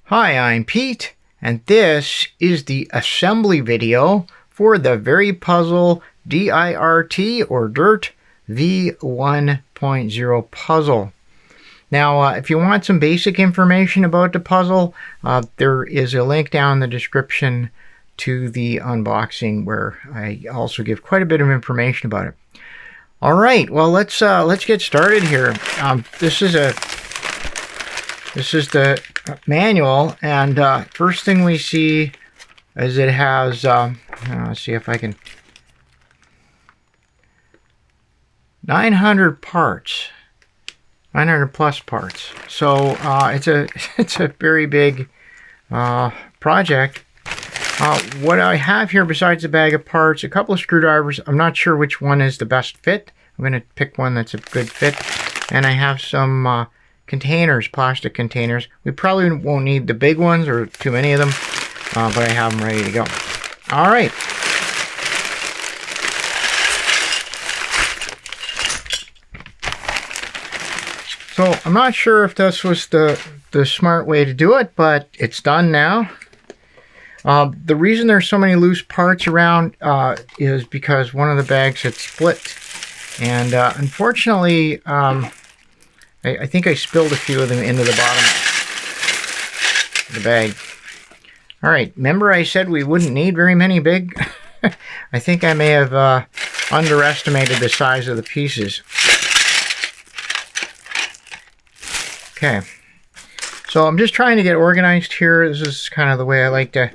Hi, I'm Pete, and this is the assembly video for the Very Puzzle DIRT or DIRT V1.0 puzzle. Now, if you want some basic information about the puzzle, there is a link down in the description to the unboxing where I also give quite a bit of information about it. All right, well, let's get started here. This is the manual, and first thing we see is it has let's see if I can, 900 parts, 900 plus parts. So it's a very big project. What I have here besides a bag of parts, a couple of screwdrivers. I'm not sure which one is the best fit. I'm going to pick one that's a good fit, and I have some containers, plastic containers. We probably won't need the big ones or too many of them, but I have them ready to go. All right. So I'm not sure if this was the smart way to do it, but it's done now. The reason there's so many loose parts around is because one of the bags had split, and unfortunately I think I spilled a few of them into the bottom of the bag. All right, remember I said we wouldn't need very many big? I think I may have underestimated the size of the pieces. Okay, so I'm just trying to get organized here. This is kind of the way I like to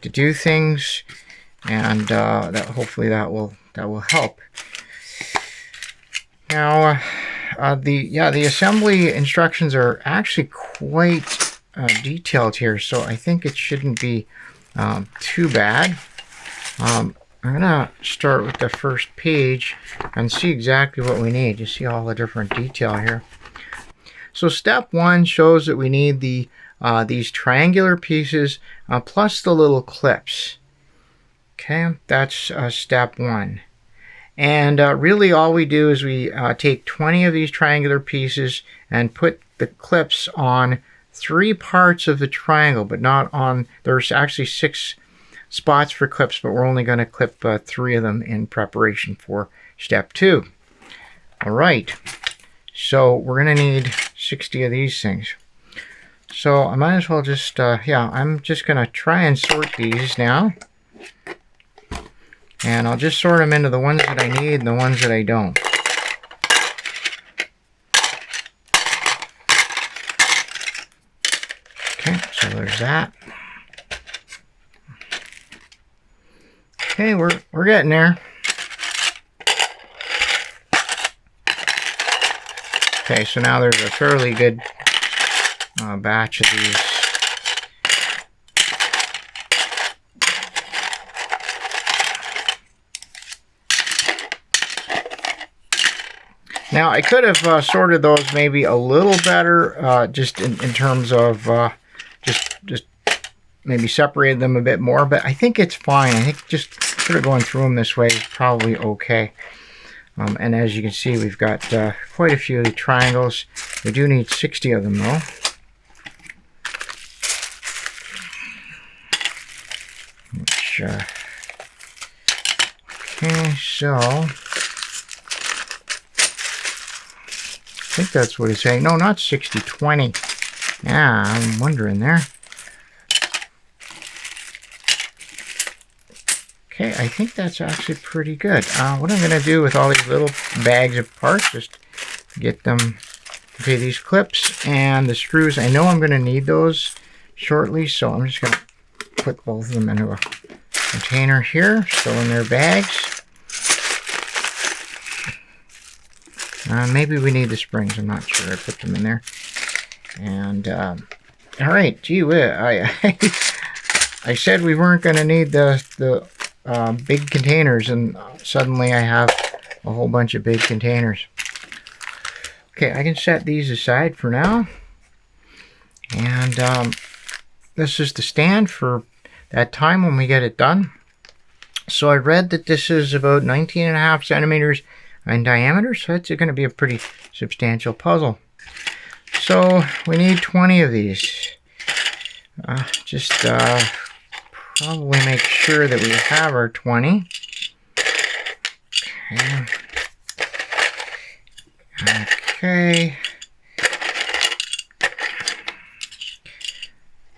do things, and hopefully that will help. Now, the assembly instructions are actually quite detailed here, so I think it shouldn't be too bad. I'm gonna start with the first page and see exactly what we need. You see all the different detail here. So step one shows that we need these triangular pieces plus the little clips. Okay, that's step one. And really all we do is we take 20 of these triangular pieces and put the clips on 3 parts of the triangle, but not on, there's actually 6 spots for clips, but we're only going to clip 3 of them in preparation for step 2. All right, so we're going to need 60 of these things. So I might as well just, I'm just going to try and sort these now. And I'll just sort them into the ones that I need and the ones that I don't. Okay, so there's that. Okay, we're getting there. Okay, so now there's a fairly good batch of these. Now I could have sorted those maybe a little better, just in terms of just maybe separated them a bit more, but I think it's fine. I think just sort of going through them this way is probably okay. And as you can see, we've got quite a few of the triangles. We do need 60 of them though. Which, okay, so I think that's what it's saying. No, not 60, 20. Yeah, I'm wondering there. Okay, I think that's actually pretty good. What I'm going to do with all these little bags of parts, just get them. Okay, these clips and the screws, I know I'm going to need those shortly, so I'm just going to put both of them into a container here, still in their bags. Maybe we need the springs, I'm not sure. I put them in there. And, all right, gee whiz, I said we weren't going to need the big containers, and suddenly I have a whole bunch of big containers. Okay, I can set these aside for now. And this is the stand for that time when we get it done. So I read that this is about 19.5 centimeters in diameter, so it's going to be a pretty substantial puzzle. So we need 20 of these. Just probably make sure that we have our 20. Okay. Okay.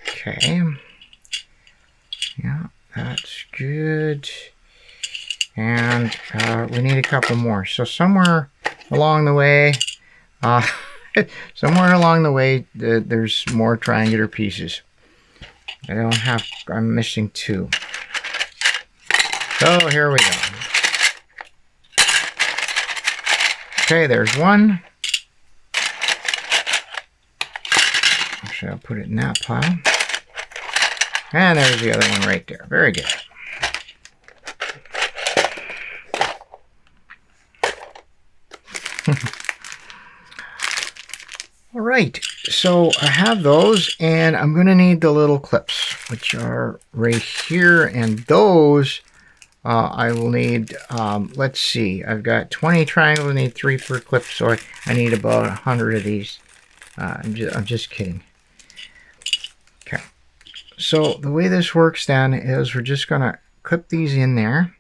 Okay. Yeah, that's good. And we need a couple more. So somewhere along the way, there's more triangular pieces. I'm missing 2. So here we go. Okay, there's 1. Actually, I'll put it in that pile. And there's the other one right there. Very good. All right, so I have those, and I'm going to need the little clips, which are right here, and those I will need, let's see, I've got 20 triangles, I need 3 per clip, so I need about 100 of these. I'm just kidding. Okay, so the way this works then is we're just going to clip these in there,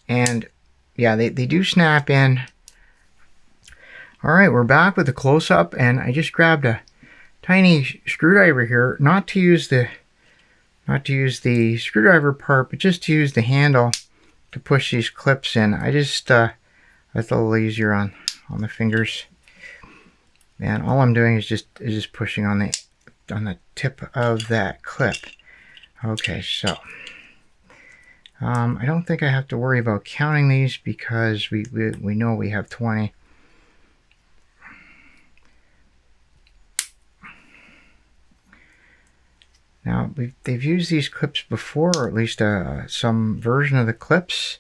and yeah, they do snap in. All right, we're back with the close-up, and I just grabbed a tiny screwdriver here, not to use the screwdriver part, but just to use the handle to push these clips in. That's a little easier on the fingers, and all I'm doing is just pushing on the tip of that clip. Okay, so I don't think I have to worry about counting these because we know we have 20. Now, they've used these clips before, or at least some version of the clips.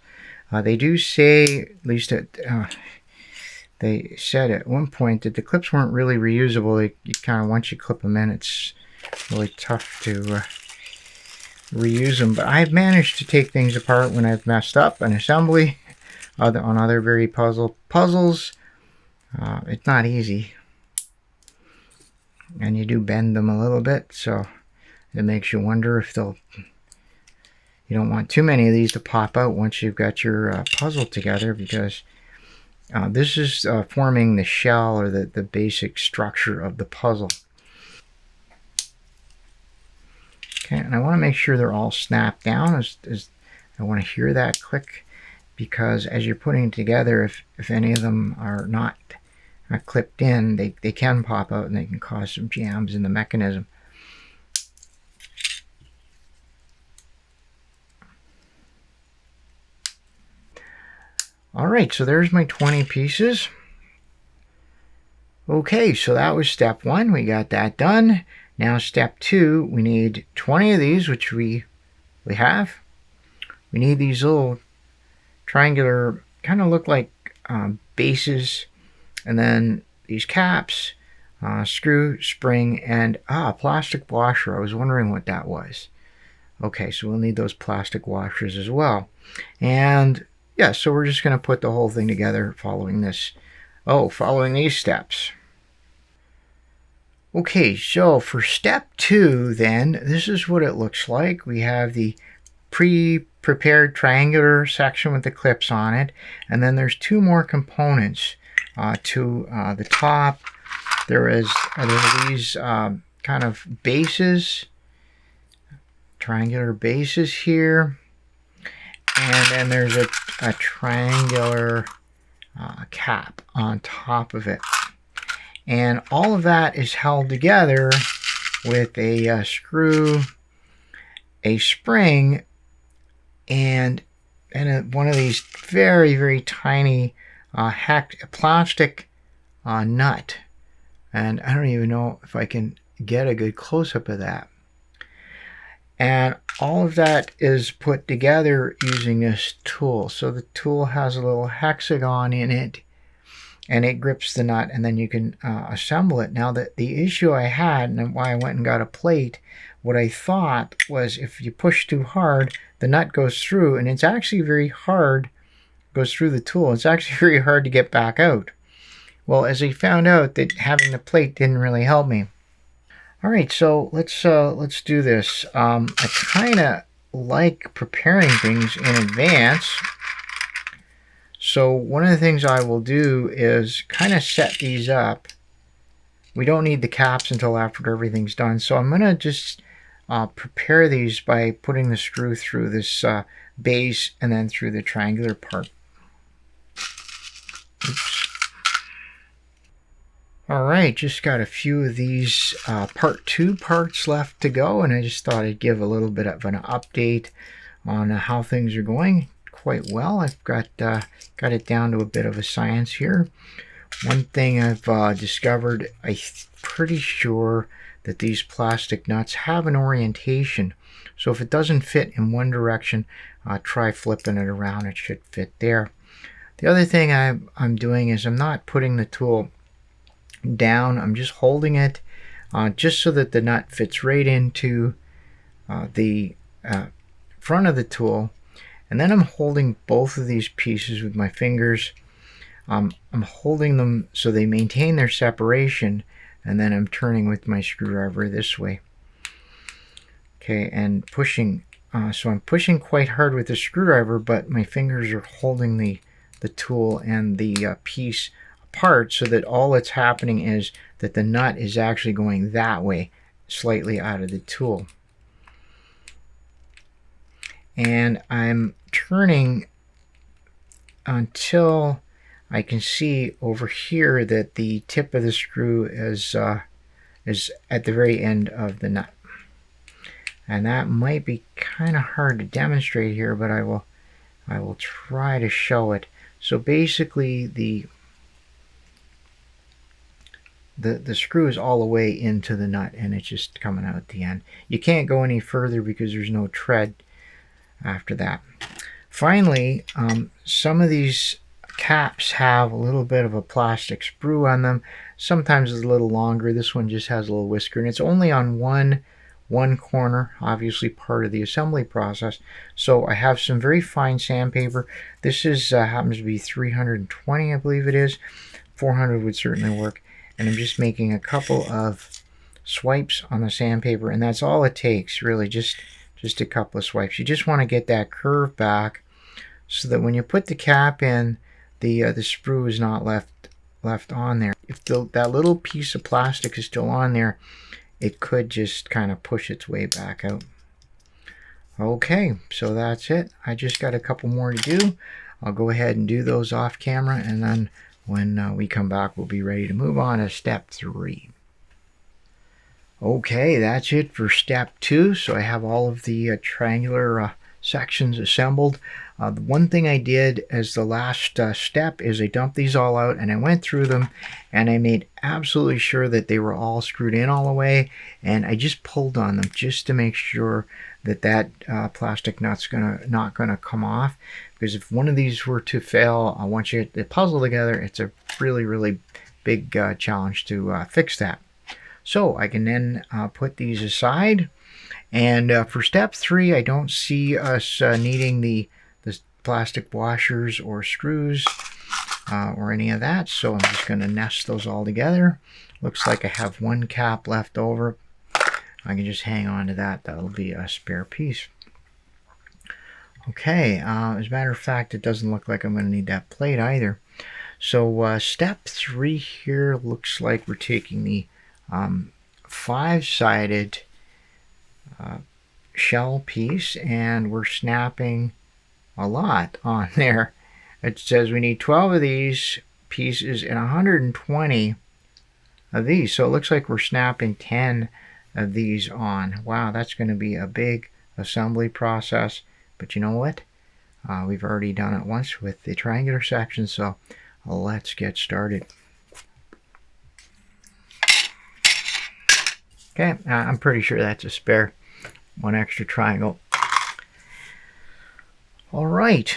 They do say, at least they said at one point, that the clips weren't really reusable. You kind of, once you clip them in, it's really tough to reuse them. But I've managed to take things apart when I've messed up an assembly on other very puzzles. It's not easy, and you do bend them a little bit, so it makes you wonder if you don't want too many of these to pop out once you've got your puzzle together, because this is forming the shell, or the basic structure of the puzzle. Okay, and I want to make sure they're all snapped down. As I want to hear that click, because as you're putting it together, if any of them are not clipped in, they can pop out and they can cause some jams in the mechanism. All right, so there's my 20 pieces. Okay, so that was step 1. We got that done. Now step 2, we need 20 of these, which we have. We need these little triangular, kind of look like bases, and then these caps, screw, spring, and plastic washer. I was wondering what that was. Okay, so we'll need those plastic washers as well. And yeah, so we're just going to put the whole thing together following these steps. Okay, so for step 2 then, this is what it looks like. We have the pre-prepared triangular section with the clips on it, and then there's 2 more components. To the top, there are these kind of bases, triangular bases here. And then there's a triangular cap on top of it. And all of that is held together with a screw, a spring, and one of these very, very tiny plastic nut. And I don't even know if I can get a good close-up of that. And all of that is put together using this tool. So the tool has a little hexagon in it, and it grips the nut, and then you can assemble it. Now, the issue I had, and why I went and got a plate, what I thought was if you push too hard, the nut goes through, and it's actually very hard, goes through the tool. It's actually very hard to get back out. Well, as I found out, that having the plate didn't really help me. All right, so let's do this. I kind of like preparing things in advance. So one of the things I will do is kind of set these up. We don't need the caps until after everything's done. So I'm going to just prepare these by putting the screw through this base and then through the triangular part. Oops. All right, just got a few of these part 2 parts left to go, and I just thought I'd give a little bit of an update on how things are going. Quite well. I've got it down to a bit of a science here. One thing I've discovered, I'm pretty sure that these plastic nuts have an orientation. So if it doesn't fit in one direction, try flipping it around. It should fit there. The other thing I'm doing is I'm not putting the tool down. I'm just holding it just so that the nut fits right into the front of the tool. And then I'm holding both of these pieces with my fingers. I'm holding them so they maintain their separation, and then I'm turning with my screwdriver this way. Okay, and pushing. So I'm pushing quite hard with the screwdriver, but my fingers are holding the tool and the piece apart, so that all that's happening is that the nut is actually going that way, slightly out of the tool. And I'm turning until I can see over here that the tip of the screw is at the very end of the nut. And that might be kind of hard to demonstrate here, but I will try to show it. So basically the screw is all the way into the nut, and it's just coming out at the end. You can't go any further because there's no tread after that. Finally, some of these caps have a little bit of a plastic sprue on them. Sometimes it's a little longer. This one just has a little whisker, and it's only on one corner, obviously part of the assembly process. So I have some very fine sandpaper. This is happens to be 320, I believe it is. 400 would certainly work. And I'm just making a couple of swipes on the sandpaper, and that's all it takes, really, just a couple of swipes. You just want to get that curve back so that when you put the cap in, the sprue is not left on there. If that little piece of plastic is still on there, it could just kind of push its way back out. Okay, so that's it. I just got a couple more to do. I'll go ahead and do those off camera, and then when we come back, we'll be ready to move on to step 3. Okay, that's it for step 2. So I have all of the triangular sections assembled. The one thing I did as the last step is I dumped these all out, and I went through them, and I made absolutely sure that they were all screwed in all the way, and I just pulled on them just to make sure that plastic nut's not gonna come off, because if one of these were to fail, once you get the puzzle together, it's a really big challenge to fix that. So I can then put these aside, and for step 3, I don't see us needing the plastic washers or screws or any of that, so I'm just going to nest those all together. Looks like I have one cap left over. I can just hang on to that. That'll be a spare piece. Okay, as a matter of fact, it doesn't look like I'm going to need that plate either. So step 3 here looks like we're taking the 5-sided shell piece, and we're snapping a lot on there. It says we need 12 of these pieces and 120 of these. So it looks like we're snapping 10 of these on. Wow, that's going to be a big assembly process. But you know what? We've already done it once with the triangular section, so let's get started. Okay, I'm pretty sure that's a spare one extra triangle. All right.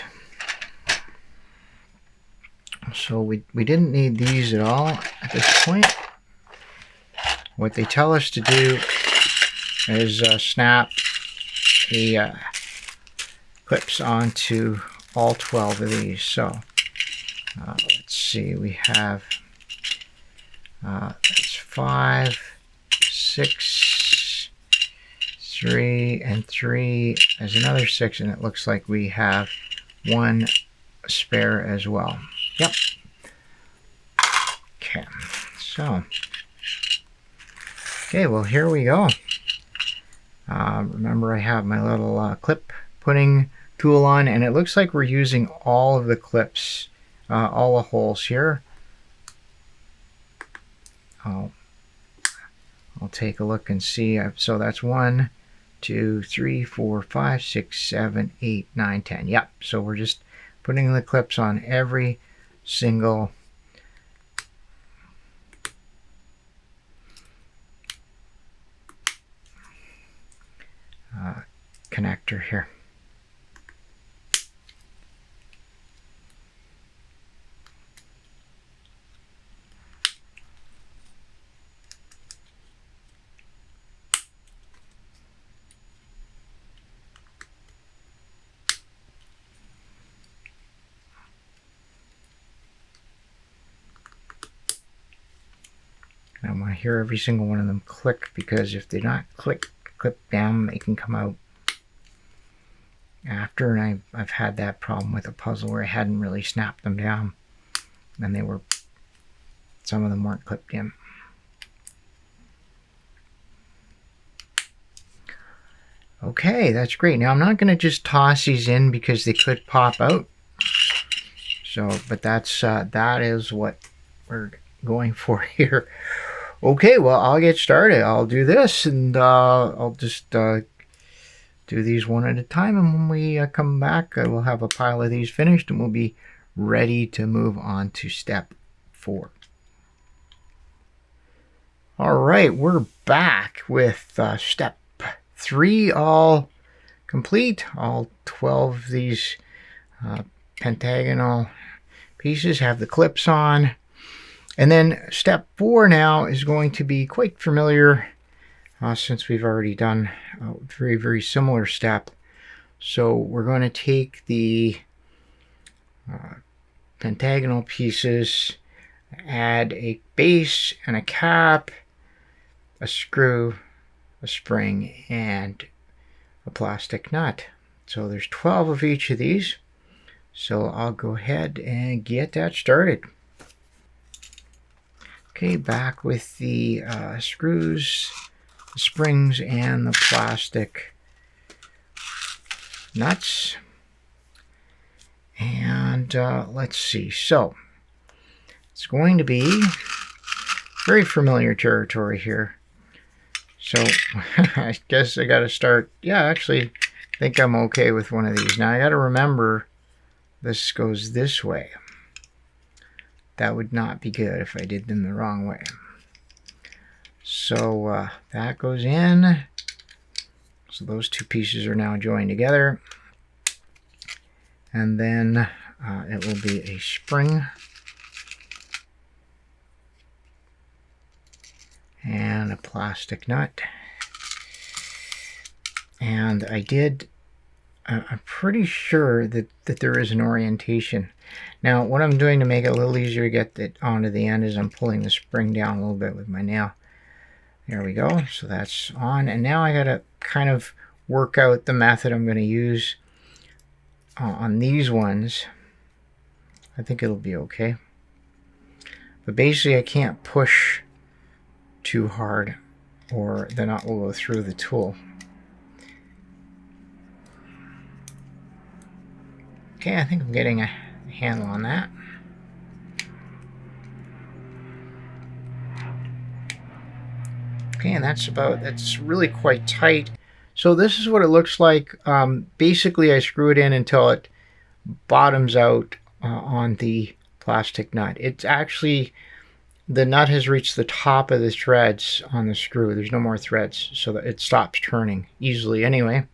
So we didn't need these at all at this point. What they tell us to do is snap the clips onto all 12 of these. So let's see, we have that's 5, 6, 3, and 3. There's another 6, and it looks like we have one spare as well. Yep. Okay, so. Okay, well, here we go. Remember, I have my little clip putting tool on, and it looks like we're using all of the clips, all the holes here. I'll take a look and see. So that's 1, 2, 3, 4, 5, 6, 7, 8, 9, 10. Yep. So we're just putting the clips on every single connector here. I want to hear every single one of them click, because if they're not clip down, they can come out after. And I've had that problem with a puzzle where I hadn't really snapped them down, and some of them weren't clipped in. Okay, that's great. Now I'm not going to just toss these in because they could pop out. So, but that is what we're going for here. Okay, well, I'll get started. I'll do this, and I'll just do these one at a time, and when we come back, we'll have a pile of these finished, and we'll be ready to move on to step 4. All right, we're back with step 3 all complete. All 12 of these pentagonal pieces have the clips on. And then step 4 now is going to be quite familiar since we've already done a very, very similar step. So we're going to take the pentagonal pieces, add a base and a cap, a screw, a spring, and a plastic nut. So there's 12 of each of these. So I'll go ahead and get that started. Okay, back with the screws, the springs, and the plastic nuts. And let's see. So it's going to be very familiar territory here. So I guess I got to start. Yeah, actually, I think I'm okay with one of these. Now I got to remember this goes this way. That would not be good if I did them the wrong way. So that goes in. So those two pieces are now joined together. And then it will be a spring. And a plastic nut. And I'm pretty sure that there is an orientation. Now, what I'm doing to make it a little easier to get it onto the end is I'm pulling the spring down a little bit with my nail. There we go. So that's on. And now I got to kind of work out the method I'm going to use on these ones. I think it'll be okay. But basically, I can't push too hard or the nut will go through the tool. Okay, I think I'm getting a handle on that. Okay, and that's really quite tight. So this is what it looks like. Basically, I screw it in until it bottoms out on the plastic nut. It's actually, the nut has reached the top of the threads on the screw. There's no more threads, so that it stops turning easily anyway.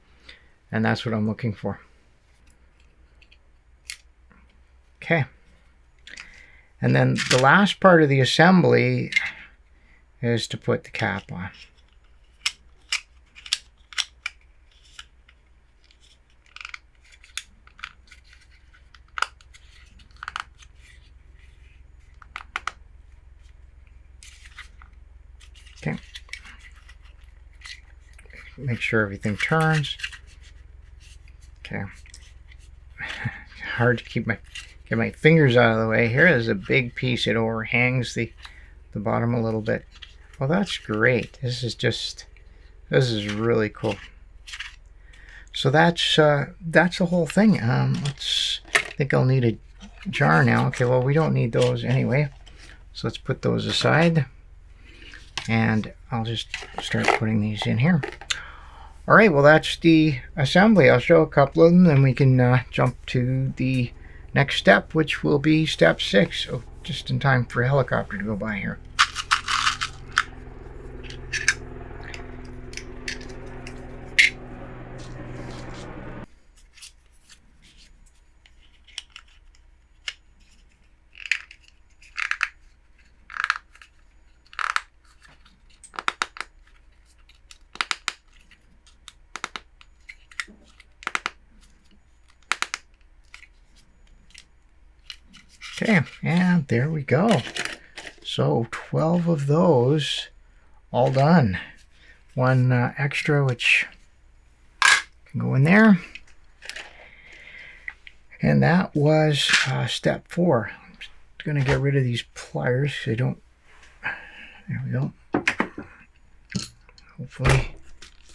And that's what I'm looking for. Okay. And then the last part of the assembly is to put the cap on. Okay. make sure everything turns. Okay. Hard to get my fingers out of the way. Here is a big piece. It overhangs the bottom a little bit. Well, that's great. This is really cool. So that's the whole thing. I think I'll need a jar now. Okay, well, we don't need those anyway. So let's put those aside. And I'll just start putting these in here. All right, well, that's the assembly. I'll show a couple of them, then we can jump to the next step, which will be step 6. Oh, just in time for a helicopter to go by here. Okay, and there we go. So 12 of those all done. One extra which can go in there. And that was step 4. I'm just going to get rid of these pliers so they don't... There we go. Hopefully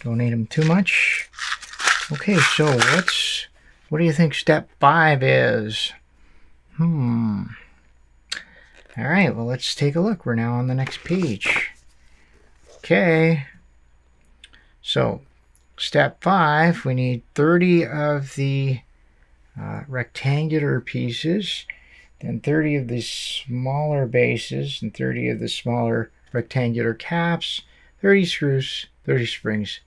don't need them too much. Okay, so what do you think step 5 is? All right, well, let's take a look. We're now on the next page. Okay, so step 5, we need 30 of the rectangular pieces, then 30 of the smaller bases, and 30 of the smaller rectangular caps, 30 screws, 30 springs,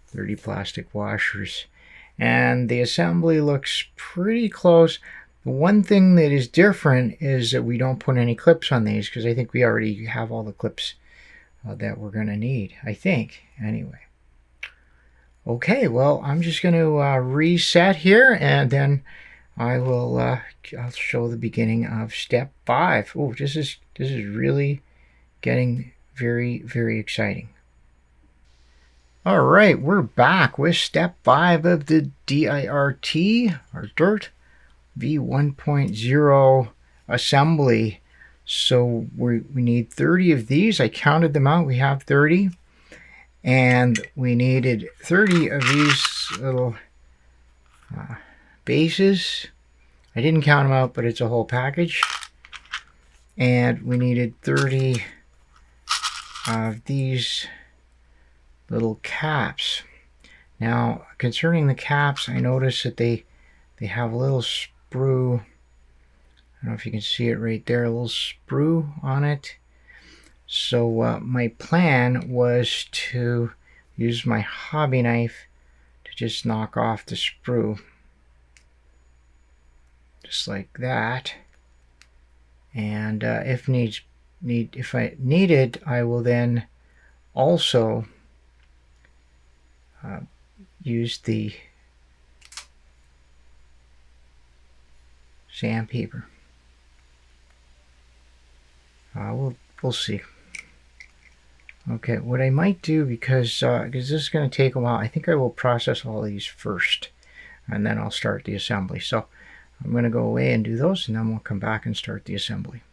30 plastic washers. And the assembly looks pretty close. The one thing that is different is that we don't put any clips on these because I think we already have all the clips that we're going to need, I think, anyway. Okay, well, I'm just going to reset here, and then I'll show the beginning of step 5. Oh, this is really getting very, very exciting. All right, we're back with step 5 of the DIRT, or DIRT V1.0 assembly. So we need 30 of these. I counted them out. We have 30. And we needed 30 of these little bases. I didn't count them out, but it's a whole package. And we needed 30 of these little caps. Now, concerning the caps, I noticed that they have a little sprue. I don't know if you can see it right there, a little sprue on it. So my plan was to use my hobby knife to just knock off the sprue. Just like that. And if I need it, I will then also use the sandpaper. We'll see. Okay, what I might do, because this is going to take a while, I think I will process all these first, and then I'll start the assembly. So I'm going to go away and do those, and then we'll come back and start the assembly.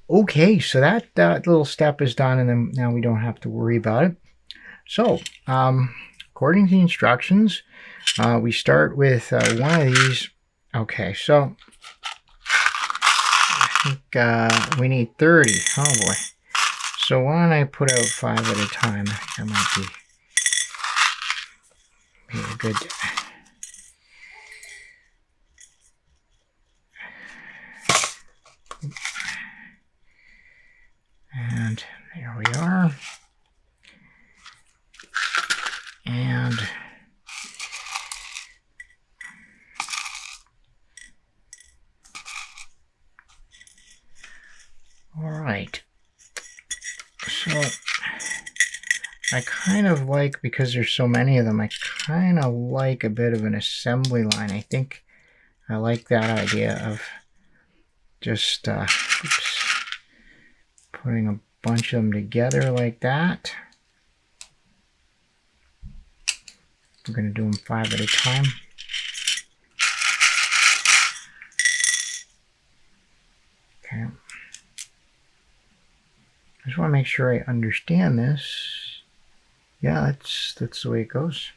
Okay, so that little step is done, and then now we don't have to worry about it. So, according to the instructions, we start with one of these. Okay, so I think we need 30. Oh boy. So why don't I put out 5 at a time? That might be a good... And there we are. And all right. So I kind of like, because there's so many of them, I kind of like a bit of an assembly line. I think I like that idea of just putting a bunch of them together like that. We're going to do them 5 at a time. Okay. I just want to make sure I understand this. Yeah, that's the way it goes.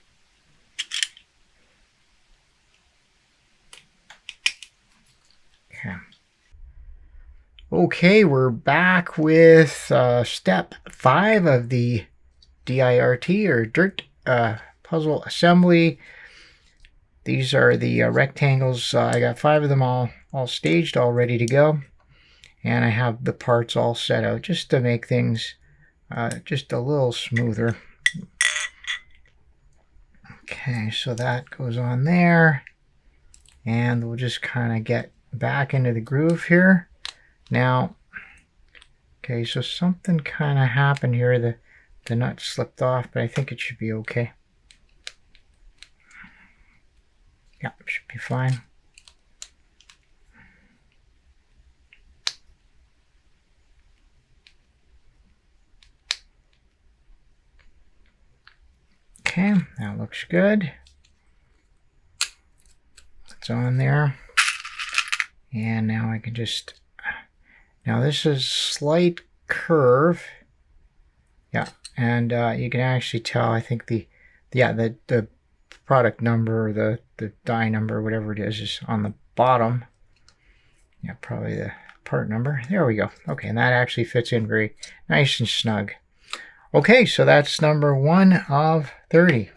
Okay. Okay, we're back with step 5 of the DIRT or DIRT puzzle assembly. These are the rectangles. I got 5 of them all staged, all ready to go. And I have the parts all set out just to make things just a little smoother. Okay, so that goes on there. And we'll just kind of get back into the groove here. Now, okay, so something kind of happened here. The nut slipped off, but I think it should be okay. Yeah, it should be fine. Okay, that looks good. It's on there. And now I can just, now this is slight curve. Yeah, and you can actually tell, I think the product number, the die number, whatever it is on the bottom. Yeah, probably the part number. There we go. Okay, and that actually fits in very nice and snug. Okay, so that's number 1 of 30.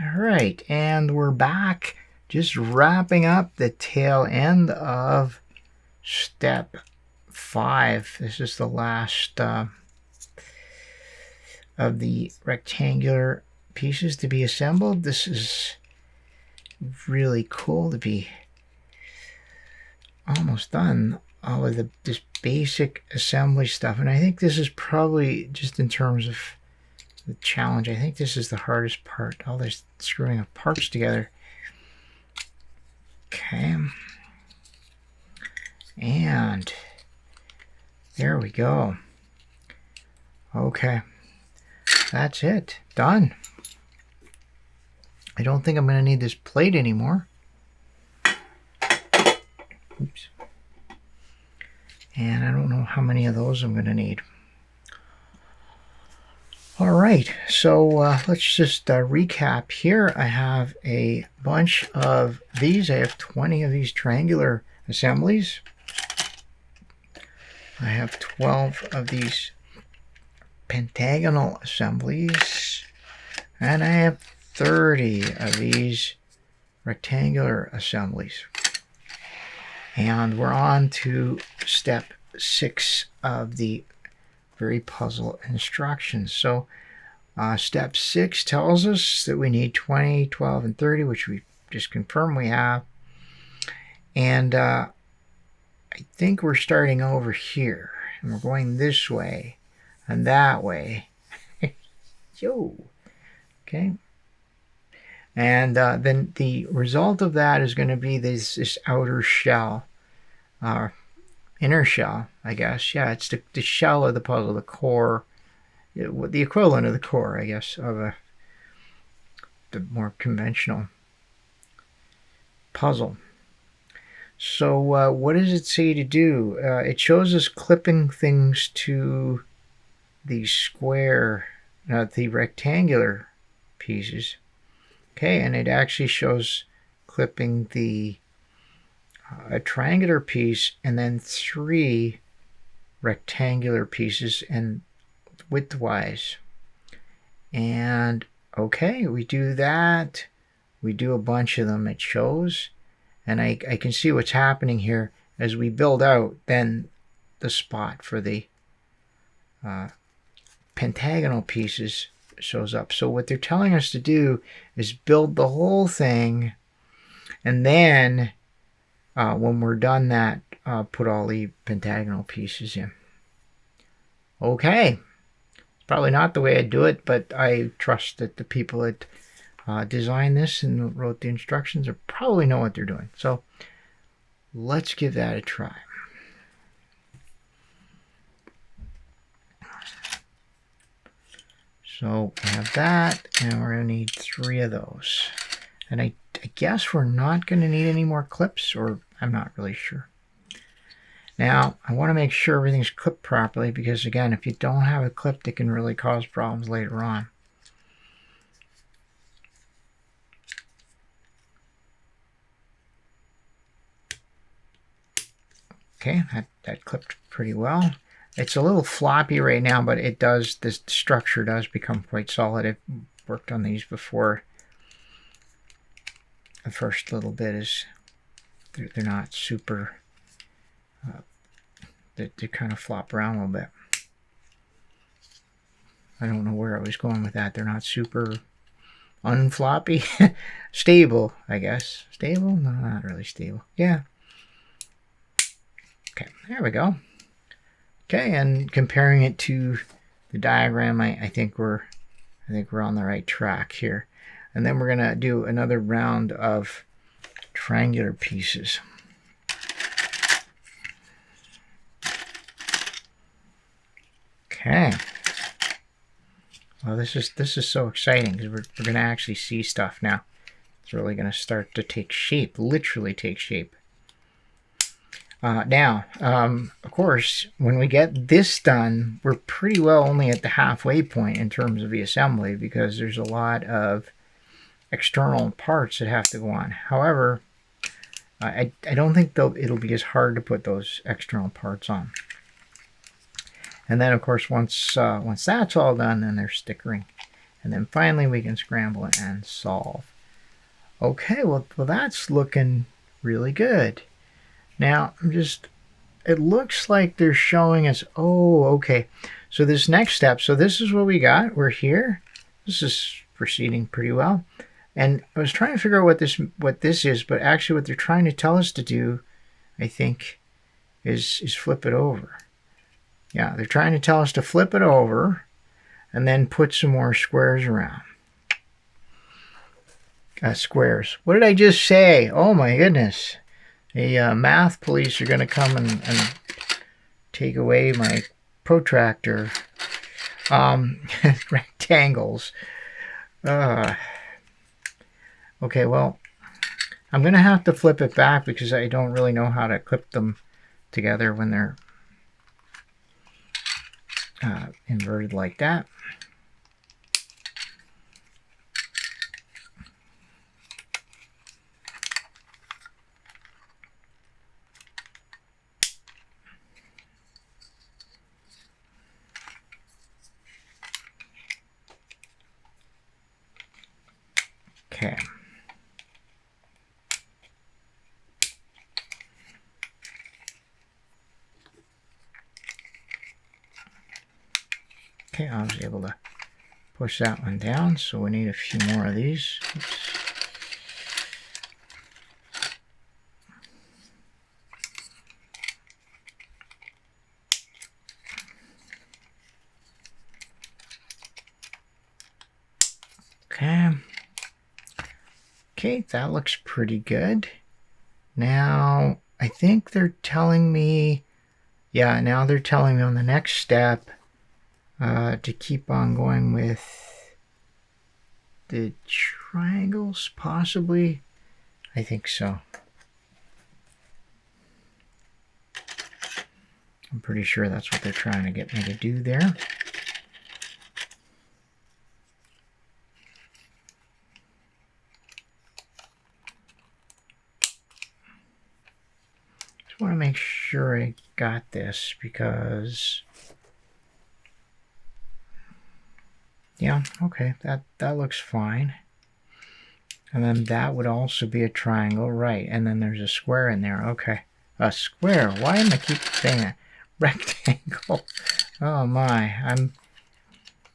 All right, and we're back, just wrapping up the tail end of step 5. This is the last of the rectangular pieces to be assembled. This is really cool to be almost done all of this basic assembly stuff. And I think this is probably, just in terms of the challenge, I think this is the hardest part, all this screwing of parts together. Okay. And there we go. Okay. That's it. Done. I don't think I'm going to need this plate anymore. Oops. And I don't know how many of those I'm going to need. All right, so let's just recap here. I have a bunch of these. I have 20 of these triangular assemblies. I have 12 of these pentagonal assemblies. And I have 30 of these rectangular assemblies. And we're on to step 6 of the very puzzle instructions. So step 6 tells us that we need 20, 12, and 30, which we just confirmed we have. And I think we're starting over here. And we're going this way and that way. Yo. Okay. And then the result of that is going to be this outer shell. Inner shell, I guess. Yeah, it's the shell of the puzzle, the core, the equivalent of the core, I guess, of the more conventional puzzle. So what does it say to do? It shows us clipping things to the square, the rectangular pieces. Okay, and it actually shows clipping a triangular piece and then 3 rectangular pieces and widthwise. And okay, we do that. We do a bunch of them, it shows. And I can see what's happening here as we build out then the spot for the pentagonal pieces shows up. So what they're telling us to do is build the whole thing, and then when we're done that, put all the pentagonal pieces in. Okay, probably not the way I'd do it, but I trust that the people that designed this and wrote the instructions probably know what they're doing. So let's give that a try. So we have that, and we're going to need 3 of those. And I guess we're not going to need any more clips, or I'm not really sure. Now, I want to make sure everything's clipped properly, because again, if you don't have it clipped, it can really cause problems later on. Okay, that clipped pretty well. It's a little floppy right now, but it does, this structure does become quite solid. I've worked on these before. The first little bit is, they're not super, they kind of flop around a little bit. I don't know where I was going with that. They're not super unfloppy. Stable, I guess. Stable? No, not really stable. Yeah. Okay, there we go. Okay, and comparing it to the diagram, I think we're on the right track here. And then we're gonna do another round of triangular pieces. Okay. Well, this is so exciting, because we're gonna actually see stuff now. It's really gonna start to take shape, literally take shape. Now, of course, when we get this done, we're pretty well only at the halfway point in terms of the assembly, because there's a lot of external parts that have to go on. However, I don't think it'll be as hard to put those external parts on. And then, of course, once that's all done, then there's stickering. And then finally we can scramble it and solve. Okay, well that's looking really good. Now, it looks like they're showing us, oh, okay. So this next step, so this is what we got. We're here. This is proceeding pretty well. And I was trying to figure out what this is, but actually what they're trying to tell us to do, I think, is flip it over. Yeah, they're trying to tell us to flip it over and then put some more squares around. Squares. What did I just say? Oh my goodness. The math police are going to come and take away my protractor. Rectangles. Okay, well, I'm going to have to flip it back because I don't really know how to clip them together when they're inverted like that. Okay. Okay, I was able to push that one down, so we need a few more of these. Oops. Okay. Okay, that looks pretty good. Now, I think they're telling me, yeah, now they're telling me on the next step to keep on going with the triangles, possibly. I think so. I'm pretty sure that's what they're trying to get me to do there. Just want to make sure I got this because, yeah, okay, that looks fine. And then that would also be a triangle, right? And then there's a square in there. Okay, a square. Why am I keep saying that? Rectangle. Oh my,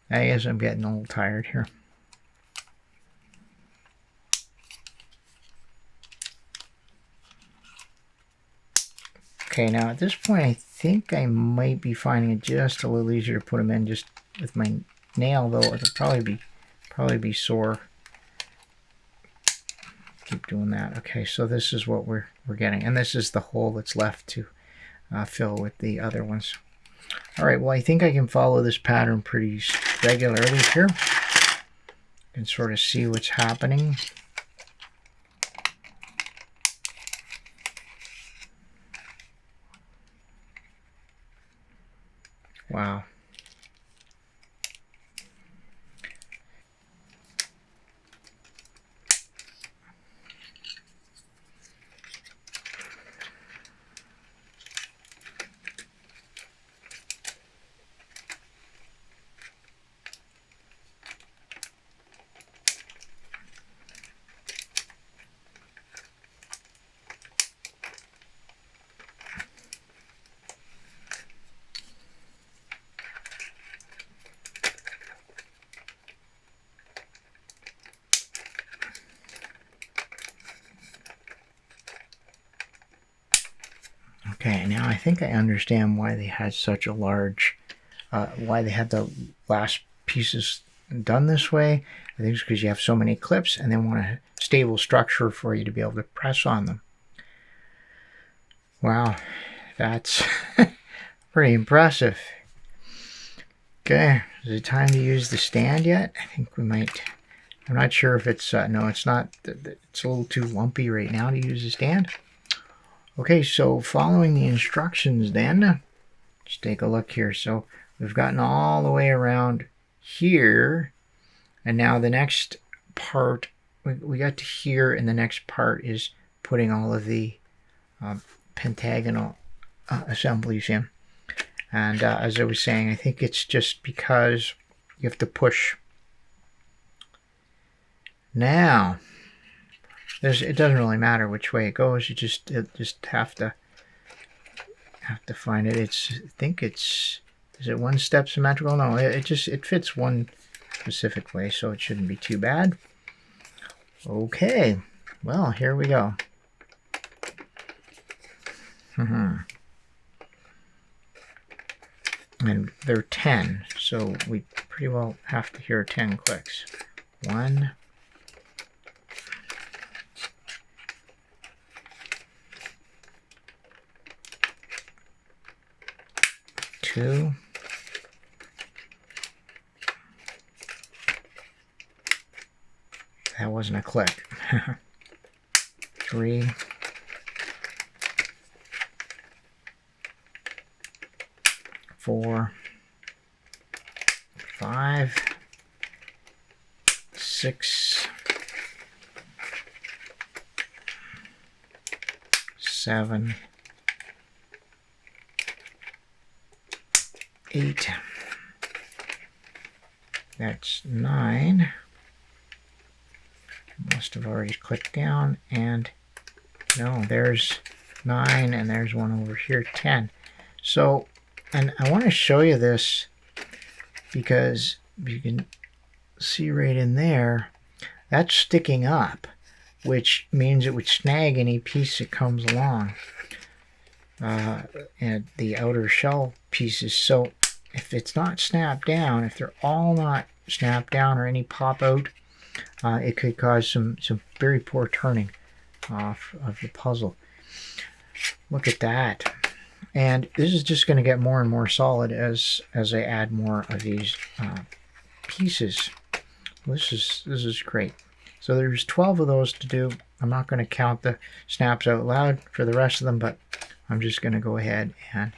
I guess I'm getting a little tired here. Okay, now at this point, I think I might be finding it just a little easier to put them in just with my nail, though it'll probably be sore. Keep doing that. Okay, so this is what we're getting, and this is the hole that's left to fill with the other ones. All right, well, I think I can follow this pattern pretty regularly here and sort of see what's happening. Wow. Okay, now I think I understand why they had such a large, why they had the last pieces done this way. I think it's because you have so many clips and they want a stable structure for you to be able to press on them. Wow, that's pretty impressive. Okay, is it time to use the stand yet? I think we might. I'm not sure if it's, no, it's not. It's a little too lumpy right now to use the stand. Okay, so following the instructions then, just take a look here. So we've gotten all the way around here, and now the next part, we got to here, and the next part is putting all of the Pentagonal assemblies in. And as I was saying, I think it's just because you have to push. Now, it doesn't really matter which way it goes. You just have to find it. I think it's, is it one step symmetrical? No, it fits one specific way, so it shouldn't be too bad. Okay, well, here we go. And they're 10, so we pretty well have to hear 10 clicks. 1, 2, 'That wasn't a click. 3, 4, 5, 6, 7, 8. That's 9. Must have already clicked down, and no, there's 9, and there's one over here, 10. So, and I want to show you this because you can see right in there, that's sticking up, which means it would snag any piece that comes along, and the outer shell pieces. So if it's not snapped down, if they're all not snapped down or any pop out, it could cause some very poor turning off of the puzzle. Look at that. And this is just going to get more and more solid as I add more of these pieces. This is great. So there's 12 of those to do. I'm not going to count the snaps out loud for the rest of them, but I'm just going to go ahead and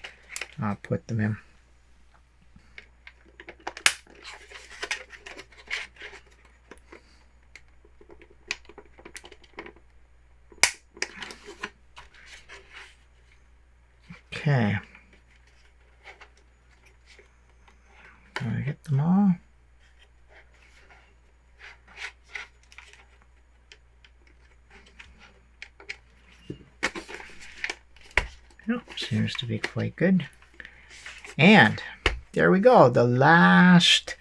put them in. Okay. Did I get them all? Nope, seems to be quite good. And there we go, the last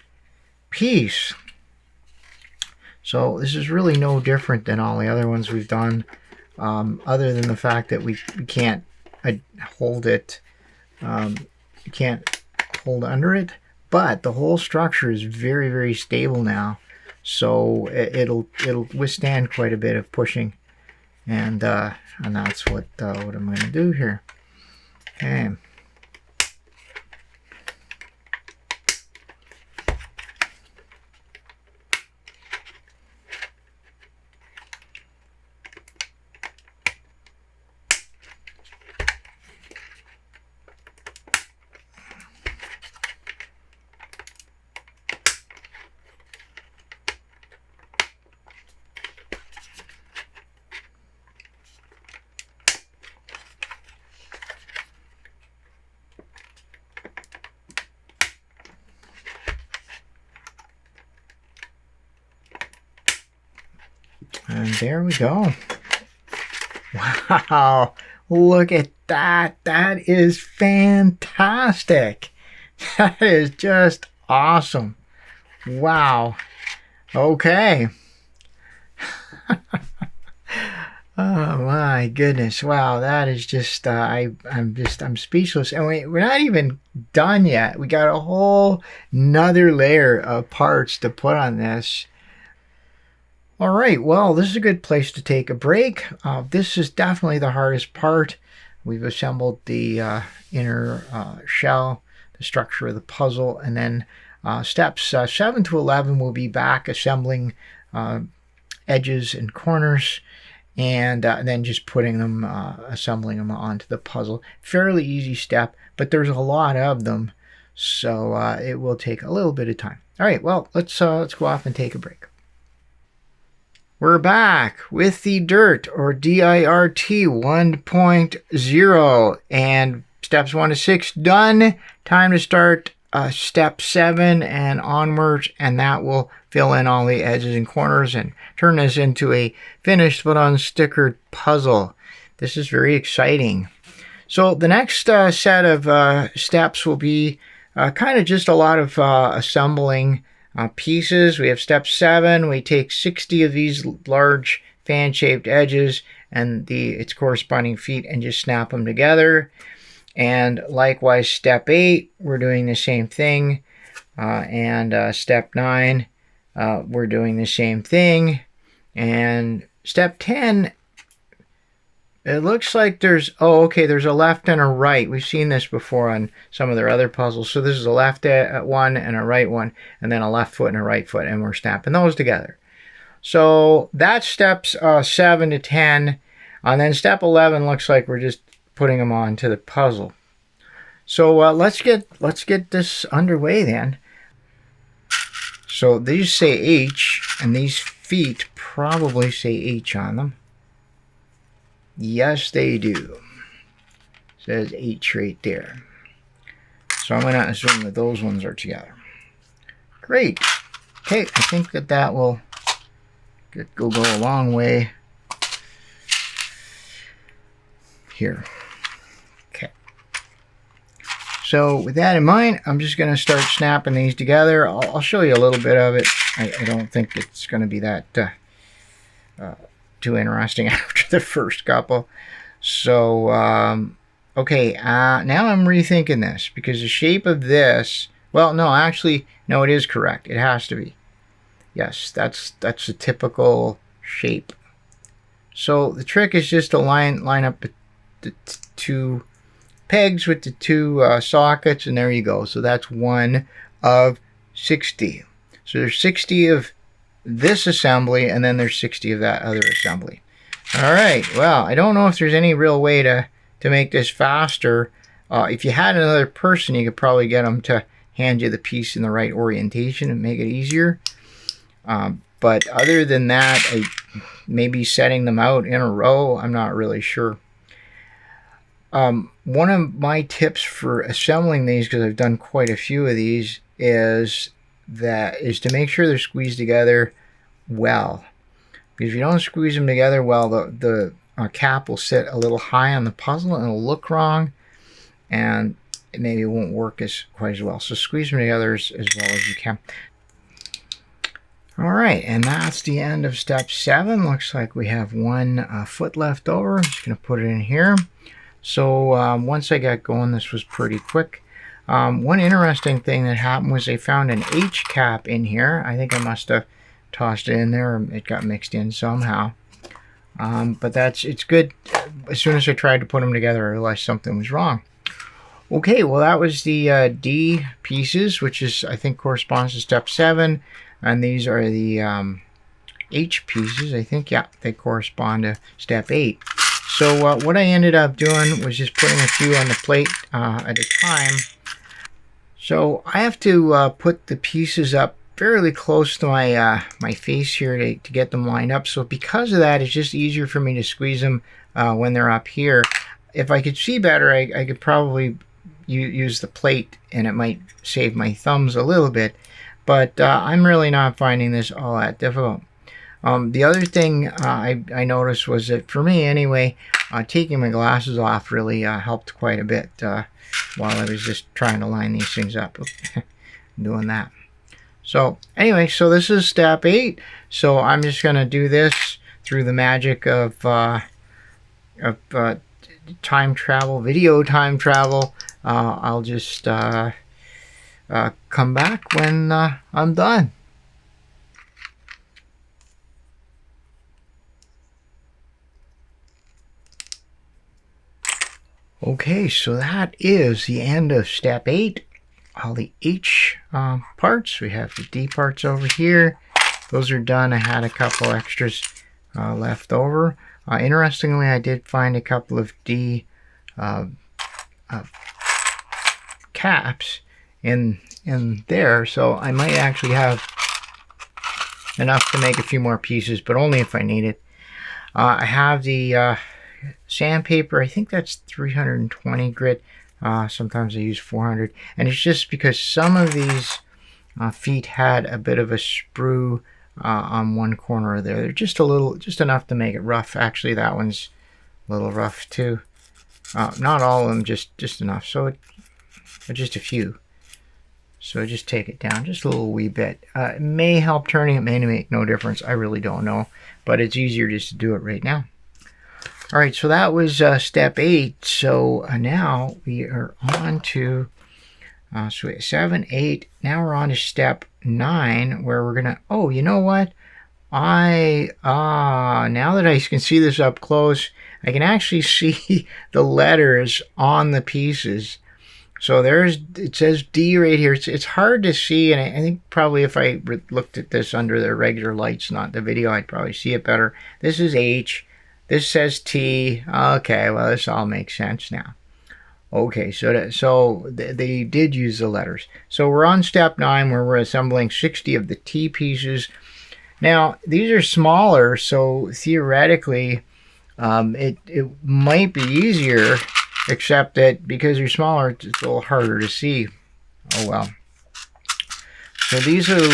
piece. So this is really no different than all the other ones we've done, other than the fact that we can't hold it, you can't hold under it, but the whole structure is very, very stable now. So it'll withstand quite a bit of pushing. And that's what I'm going to do here. Okay. And there we go. Wow, look at that. That is fantastic. That is just awesome. Wow. Okay. Oh my goodness. Wow, that is just I'm speechless. And we're not even done yet. We got a whole nother layer of parts to put on this. All right, well, this is a good place to take a break. This is definitely the hardest part. We've assembled the inner shell, the structure of the puzzle, and then steps 7 to 11 will be back assembling edges and corners, and then just putting them, assembling them onto the puzzle. Fairly easy step, but there's a lot of them, so it will take a little bit of time. All right, well, let's go off and take a break. We're back with the DIRT, or DIRT 1.0, and steps 1 to 6 done. Time to start step 7 and onwards, and that will fill in all the edges and corners and turn this into a finished but unstickered puzzle. This is very exciting. So the next set of steps will be kind of just a lot of assembling pieces. We have step 7. We take 60 of these large fan-shaped edges and its corresponding feet and just snap them together. And likewise, step 8, we're doing the same thing. And step 9, we're doing the same thing. And step 10, it looks like there's a left and a right. We've seen this before on some of their other puzzles. So this is a left one and a right one, and then a left foot and a right foot, and we're snapping those together. So that's steps 7 to 10. And then step 11 looks like we're just putting them onto the puzzle. So let's get this underway then. So these say H, and these feet probably say H on them. Yes, they do. Says H right there. So I'm going to assume that those ones are together. Great. Okay, I think that will go a long way here. Okay. So with that in mind, I'm just going to start snapping these together. I'll show you a little bit of it. I don't think it's going to be that too interesting after the first couple. So okay, now I'm rethinking this, because the shape of this, well, no, actually, no, it is correct. It has to be. Yes, that's a typical shape. So the trick is just to line up the two pegs with the two sockets, and there you go. So that's 1 of 60. So there's 60 of this assembly, and then there's 60 of that other assembly. All right, well, I don't know if there's any real way to make this faster. If you had another person, you could probably get them to hand you the piece in the right orientation and make it easier. But other than that, maybe setting them out in a row, I'm not really sure. One of my tips for assembling these, because I've done quite a few of these, is to make sure they're squeezed together well. Because if you don't squeeze them together well, the cap will sit a little high on the puzzle and it'll look wrong, and maybe it won't work quite as well. So squeeze them together as well as you can. All right, and that's the end of step 7. Looks like we have 1 foot left over. I'm just going to put it in here. So once I got going, this was pretty quick. One interesting thing that happened was they found an H cap in here. I think I must have tossed it in there, or it got mixed in somehow. But it's good. As soon as I tried to put them together, I realized something was wrong. Okay, well, that was the D pieces, which is, I think, corresponds to step 7. And these are the H pieces. I think, yeah, they correspond to step 8. So what I ended up doing was just putting a few on the plate at a time. So I have to put the pieces up fairly close to my face here to get them lined up. So because of that, it's just easier for me to squeeze them when they're up here. If I could see better, I could probably use the plate, and it might save my thumbs a little bit. But I'm really not finding this all that difficult. The other thing I noticed was that, for me anyway, taking my glasses off really helped quite a bit while I was just trying to line these things up. Doing that. So anyway, so this is step 8. So I'm just going to do this through the magic of time travel, video time travel. I'll just come back when I'm done. Okay, so that is the end of step 8. All the H parts. We have the D parts over here. Those are done. I had a couple extras left over. Interestingly, I did find a couple of D caps in there, so I might actually have enough to make a few more pieces, but only if I need it. I have the sandpaper. I think that's 320 grit. Sometimes I use 400, and it's just because some of these feet had a bit of a sprue on one corner there. They're just enough to make it rough. Actually, that one's a little rough too. Not all of them, just enough. So just a few. So just take it down just a little wee bit. It may help turning. It may make no difference. I really don't know, but it's easier just to do it right now. All right, so that was step 8. So now we are on to 7, 8. Now we're on to step 9, where we're gonna. Oh, you know what? Now that I can see this up close, I can actually see the letters on the pieces. So it says D right here. It's hard to see, and I think probably if I looked at this under the regular lights, not the video, I'd probably see it better. This is H. This says T. Okay, well, this all makes sense now. Okay, so they did use the letters. So we're on step 9, where we're assembling 60 of the T pieces. Now, these are smaller, so theoretically, it might be easier, except that because they're smaller, it's a little harder to see. Oh well. So these are the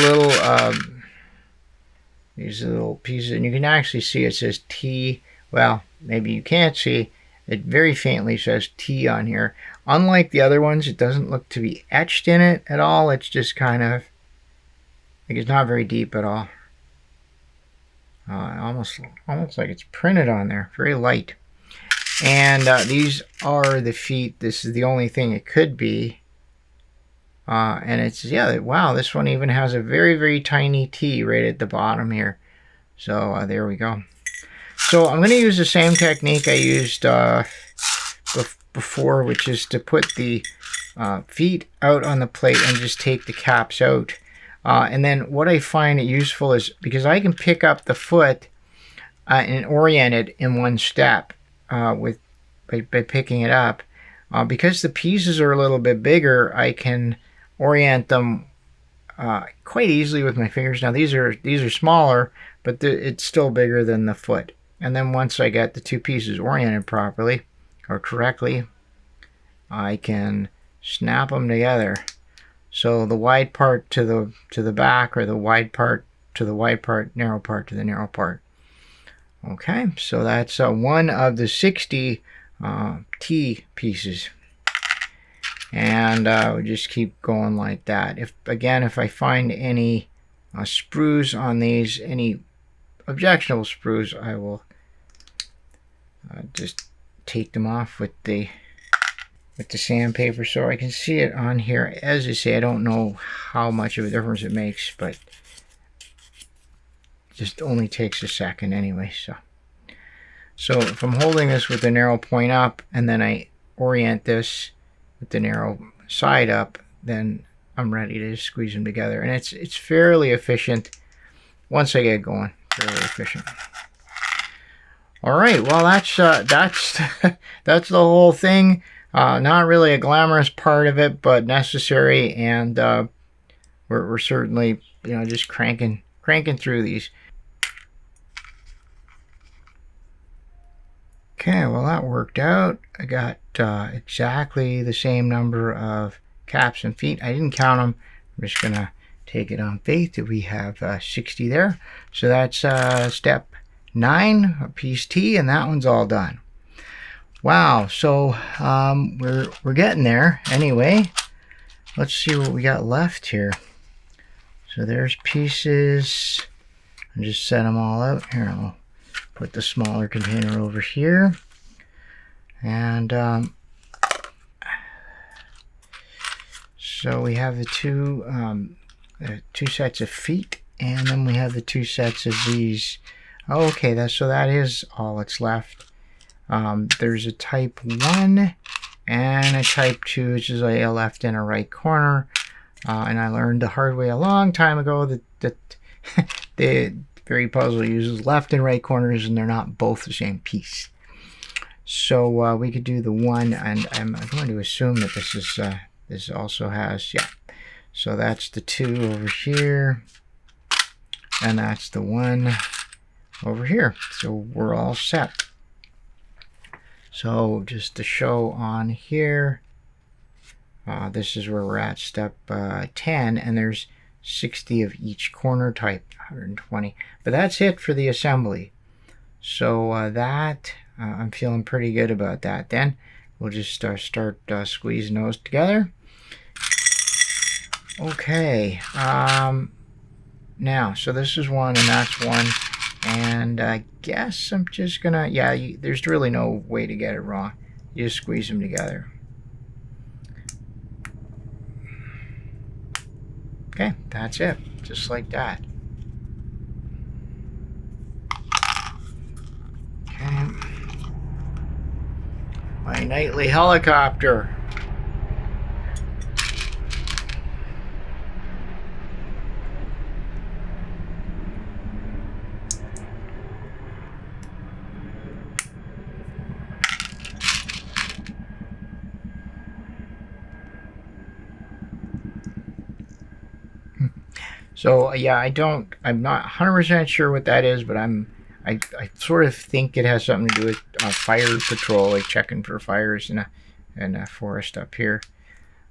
little pieces, and you can actually see it says T. Well, maybe you can't see. It very faintly says T on here. Unlike the other ones, it doesn't look to be etched in it at all. It's just kind of, like, it's not very deep at all. Almost like it's printed on there. Very light. And these are the feet. This is the only thing it could be. And it's, yeah, wow, this one even has a very, very tiny T right at the bottom here. So there we go. So I'm going to use the same technique I used before, which is to put the feet out on the plate and just take the caps out. And then what I find it useful is, because I can pick up the foot and orient it in one step by picking it up. Because the pieces are a little bit bigger, I can orient them quite easily with my fingers. Now these are smaller, but it's still bigger than the foot. And then once I get the two pieces oriented properly or correctly, I can snap them together. So the wide part to the back, or the wide part to the wide part, narrow part to the narrow part. Okay, so that's one of the 60 T pieces. And we just keep going like that. If I find any sprues on these, any objectionable sprues, I will just take them off with the with the sandpaper so I can see it on here. As I say, I don't know how much of a difference it makes, but it just only takes a second anyway. So if I'm holding this with the narrow point up and then I orient this with the narrow side up, then I'm ready to squeeze them together. And it's fairly efficient once I get going. Fairly efficient. All right, well that's that's the whole thing. Not really a glamorous part of it, but necessary, and we're certainly, you know, just cranking through these. Okay, well that worked out. I got exactly the same number of caps and feet. I didn't count them. I'm just gonna take it on faith that we have 60 there. So that's step 9, piece T, and that one's all done. Wow, so we're getting there. Anyway, let's see what we got left here. So there's pieces. I'll just set them all out here. I'll put the smaller container over here, and so we have the two sets of feet, and then we have the 2 sets of these. Oh, okay, that is all that's left. There's a type 1 and a type 2, which is a left and a right corner. And I learned the hard way a long time ago that the very puzzle uses left and right corners, and they're not both the same piece. So we could do the 1, and I'm going to assume that this is this also has, yeah. So that's the 2 over here, and that's the 1 over here. So we're all set. So just to show on here, this is where we're at, step 10, and there's 60 of each corner type, 120. But that's it for the assembly. So I'm feeling pretty good about that. Then we'll just start squeezing those together. Okay. Now, so this is 1 and that's 1. And I guess I'm just gonna, yeah, there's really no way to get it wrong. You just squeeze them together. Okay, that's it. Just like that. Okay. My nightly helicopter. So yeah, I'm not 100% sure what that is, but I sort of think it has something to do with fire patrol, like checking for fires in a forest up here.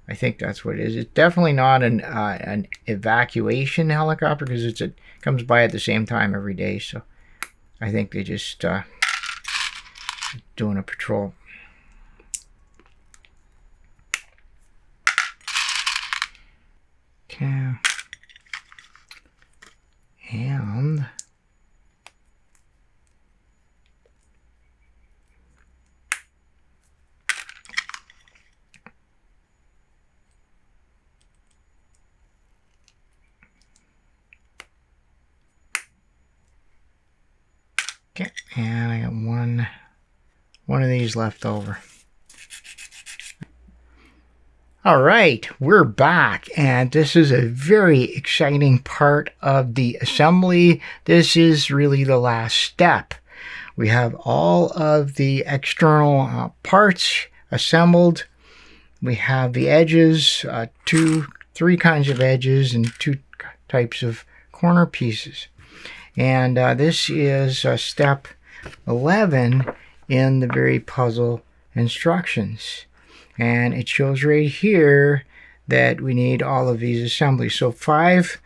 I think that's what it is. It's definitely not an evacuation helicopter, because it comes by at the same time every day. So I think they just doing a patrol. Okay. And okay, and I got one of these left over. All right, we're back, and this is a very exciting part of the assembly. This is really the last step. We have all of the external parts assembled. We have the edges, 3 kinds of edges and 2 types of corner pieces. And this is step 11 in the very puzzle instructions. And it shows right here that we need all of these assemblies. So 5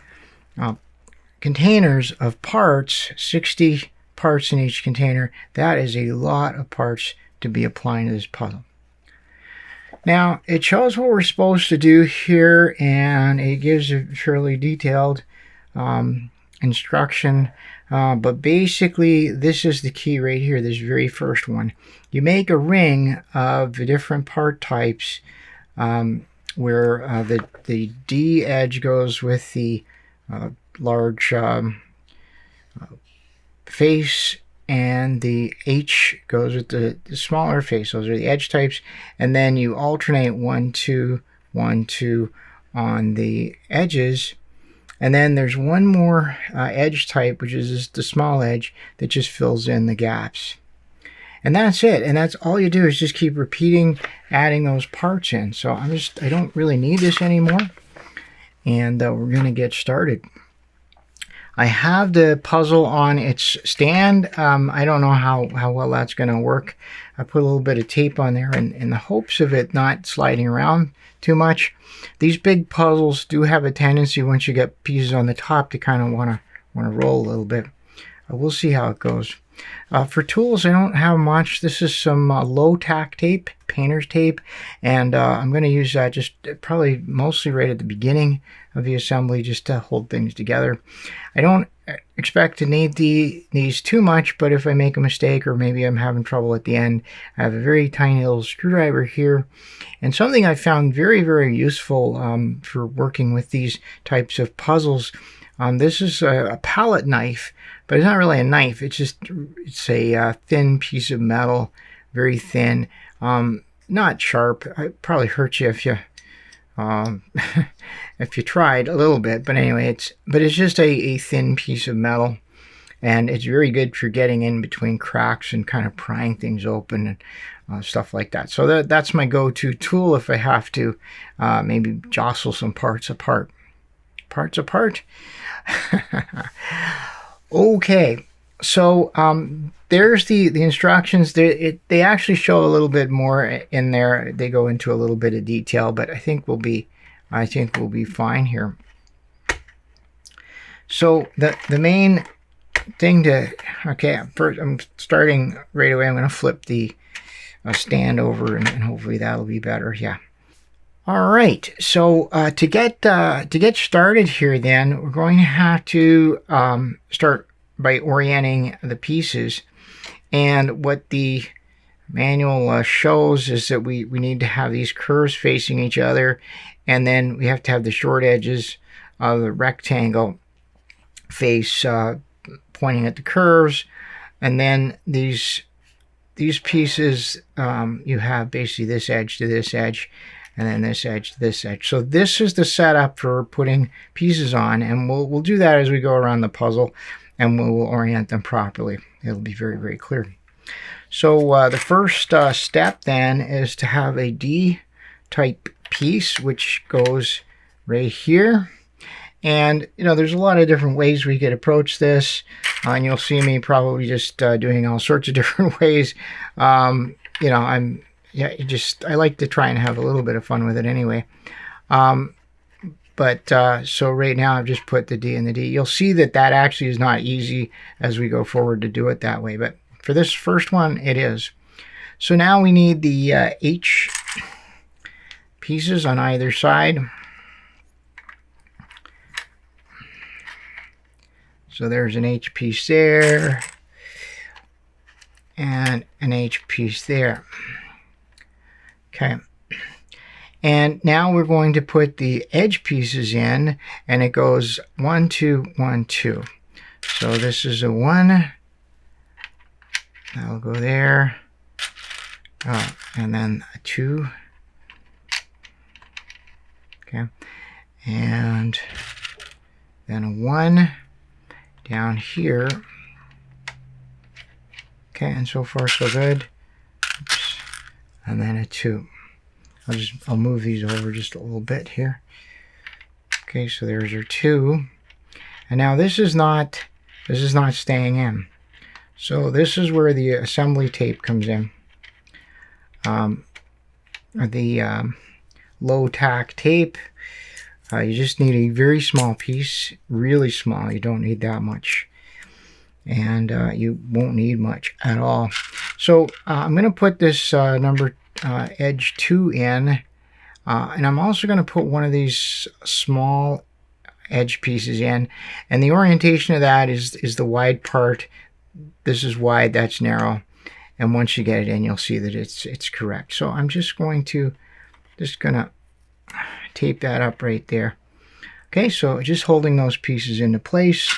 containers of parts, 60 parts in each container. That is a lot of parts to be applying to this puzzle. Now, it shows what we're supposed to do here, and it gives a fairly detailed instruction, but basically this is the key right here, this very first one. You make a ring of the different part types, where the D edge goes with the large face, and the H goes with the smaller face. Those are the edge types, and then you alternate 1 2 1 2 on the edges, and then there's one more edge type, which is just the small edge that just fills in the gaps. And that's it, and that's all you do is just keep repeating, adding those parts in. So I don't really need this anymore, and we're gonna get started. I have the puzzle on its stand. I don't know how well that's going to work. I put a little bit of tape on there in the hopes of it not sliding around too much. These big puzzles do have a tendency, once you get pieces on the top, to kind of want to roll a little bit. We'll see how it goes. For tools, I don't have much. This is some low tack tape, painter's tape, and I'm going to use that just probably mostly right at the beginning of the assembly, just to hold things together. I don't expect to need these too much, but if I make a mistake or maybe I'm having trouble at the end, I have a very tiny little screwdriver here, and something I found very, very useful for working with these types of puzzles. This is a palette knife, but it's not really a knife. It's a thin piece of metal, very thin, not sharp. It probably hurt you if you if you tried a little bit. But anyway, it's just a thin piece of metal, and it's very good for getting in between cracks and kind of prying things open and stuff like that. So that's my go-to tool if I have to maybe jostle some parts apart. Okay, so there's the instructions. They actually show a little bit more in there. They go into a little bit of detail, but I think we'll be fine here. So the main thing first, I'm starting right away. I'm going to flip the stand over, and hopefully that'll be better. Yeah. All right, so to get started here, then we're going to have to start by orienting the pieces. And what the manual shows is that we need to have these curves facing each other, and then we have to have the short edges of the rectangle face pointing at the curves, and then these pieces, you have basically this edge to this edge, and then this edge to this edge. So this is the setup for putting pieces on, and we'll do that as we go around the puzzle, and we'll orient them properly. It'll be very, very clear. So the first step then is to have a D-type piece, which goes right here. And there's a lot of different ways we could approach this, and you'll see me probably just doing all sorts of different ways. I like to try and have a little bit of fun with it anyway. So right now I've just put the D in the D. You'll see that actually is not easy as we go forward to do it that way, but for this first one it is. So now we need the H pieces on either side. So there's an H piece there, and an H piece there. Okay, and now we're going to put the edge pieces in, and it goes 1 2 1 2. So this is a 1, that'll go there, and then a 2. Okay, and then a 1 down here. Okay, and so far so good. Oops. And then a 2. I'll move these over just a little bit here. Okay, so there's your 2. And now this is not staying in. So this is where the assembly tape comes in. The low tack tape. You just need a very small piece, really small. You don't need that much, and you won't need much at all. So I'm going to put this edge 2 in, and I'm also going to put one of these small edge pieces in, and the orientation of that is the wide part. This is wide, that's narrow, and once you get it in, you'll see that it's correct. So I'm just gonna tape that up right there. Okay, so just holding those pieces into place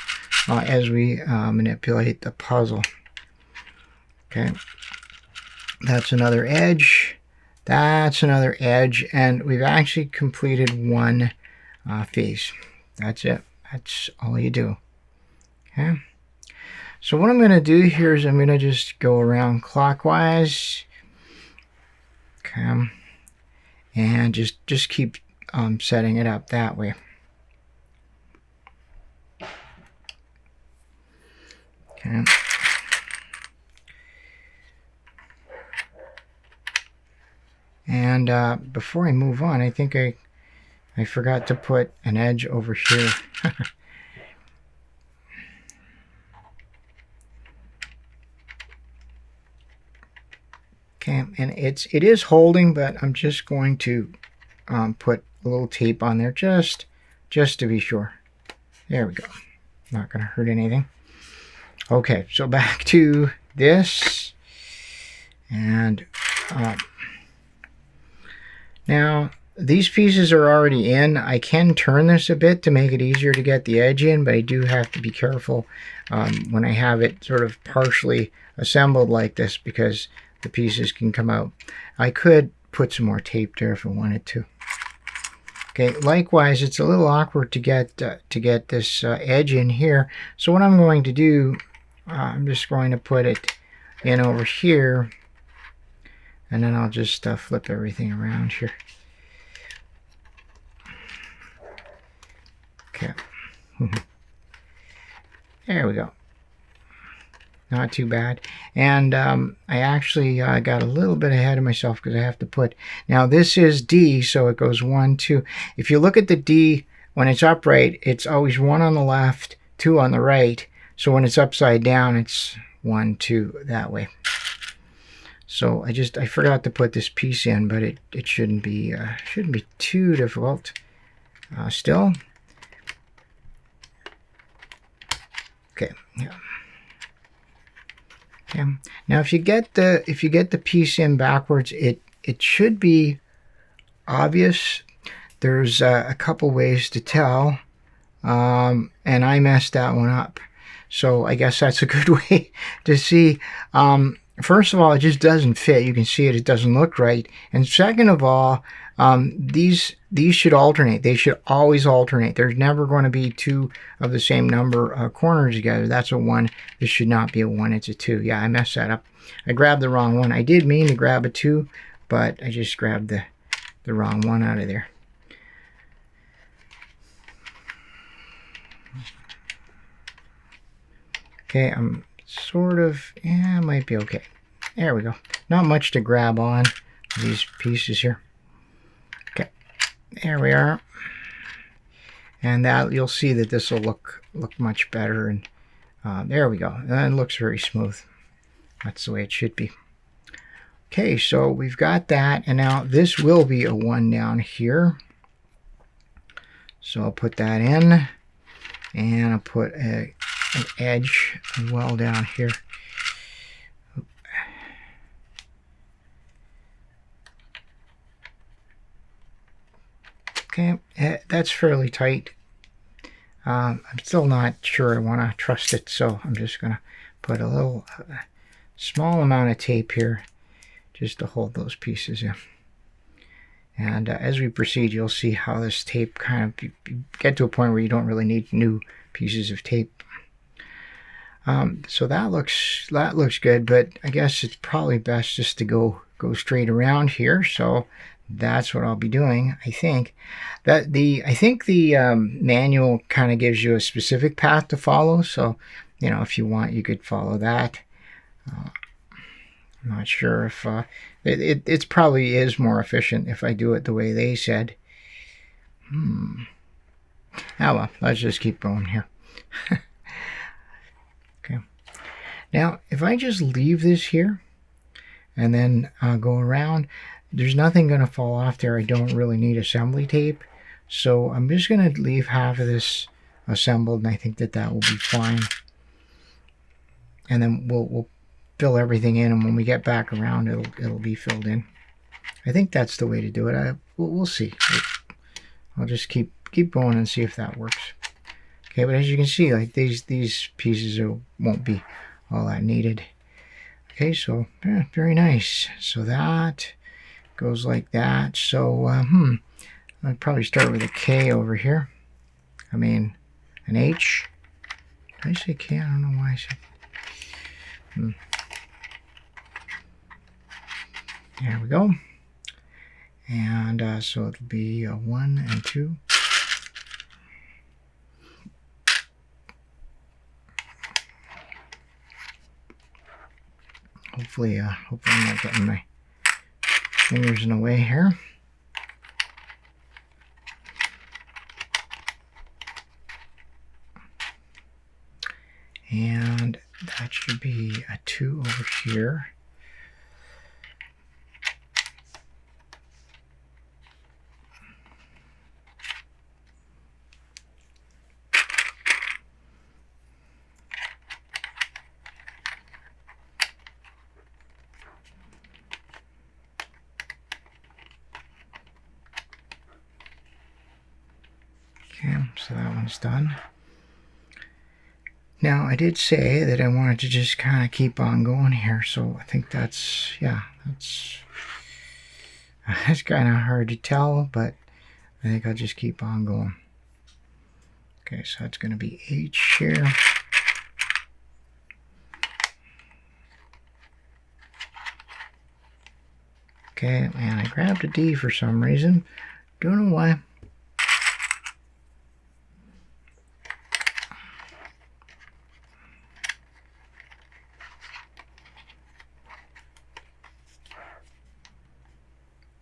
as we manipulate the puzzle. Okay, that's another edge. That's another edge, and we've actually completed one face. That's it. That's all you do. Okay. So what I'm going to do here is I'm going to just go around clockwise. Okay. And just keep setting it up that way. Okay. And before I move on, I think I forgot to put an edge over here. Okay, and it is holding, but I'm just going to put a little tape on there just to be sure. There we go. Not going to hurt anything. Okay, so back to this, and now these pieces are already in. I can turn this a bit to make it easier to get the edge in, but I do have to be careful when I have it sort of partially assembled like this, because the pieces can come out. I could put some more tape there if I wanted to. Okay, likewise, it's a little awkward to get this edge in here. So what I'm going to do, I'm just going to put it in over here, and then I'll just flip everything around here. Okay. There we go. Not too bad. And I actually got a little bit ahead of myself because I have to put, now this is D, so it goes 1, 2. If you look at the D, when it's upright, it's always 1 on the left, 2 on the right. So when it's upside down, it's 1, 2 that way. So I forgot to put this piece in, but it shouldn't be too difficult. Still. Okay. Yeah. Okay. Now, if you get the piece in backwards, it should be obvious. There's a couple ways to tell, and I messed that one up. So I guess that's a good way to see. First of all, it just doesn't fit. You can see it; it doesn't look right. And second of all, these should alternate. They should always alternate. There's never going to be 2 of the same number corners together. That's a 1. This should not be a 1. It's a 2. Yeah, I messed that up. I grabbed the wrong one. I did mean to grab a 2, but I just grabbed the wrong one out of there. Okay, I'm sort of, yeah, it might be okay. There we go. Not much to grab on these pieces here. Okay, there we are. And that, you'll see that this will look much better. And there we go. And it looks very smooth. That's the way it should be. Okay, so we've got that, and now this will be a 1 down here. So I'll put that in, and I'll put an edge as well down here. Okay, that's fairly tight. I'm still not sure I want to trust it, so I'm just going to put a little small amount of tape here just to hold those pieces in. And as we proceed, you'll see how this tape kind of, you get to a point where you don't really need new pieces of tape. So that looks good, but I guess it's probably best just to go straight around here. So that's what I'll be doing. I think the manual kind of gives you a specific path to follow. So, you know, if you want, you could follow that. I'm not sure if it probably is more efficient if I do it the way they said. Oh well, let's just keep going here. Okay. Now, if I just leave this here and then go around, there's nothing going to fall off there. I don't really need assembly tape. So I'm just going to leave half of this assembled, and I think that that will be fine. And then we'll fill everything in, and when we get back around, it'll be filled in. I think that's the way to do it. We'll see. I'll just keep going and see if that works. Okay, but as you can see, like these pieces won't be all that needed. Okay, so yeah, very nice. So that goes like that. So I'd probably start with a K over here. I mean, an H. Did I say K? I don't know why I said. There we go. And so it'll be 1 and 2. Hopefully I'm not getting my fingers in the way here. And that should be a 2 over here. Okay, so that one's done. Now, I did say that I wanted to just kind of keep on going here, so I think that's kind of hard to tell, but I think I'll just keep on going. Okay, so that's going to be H here. Okay, and I grabbed a D for some reason. Don't know why.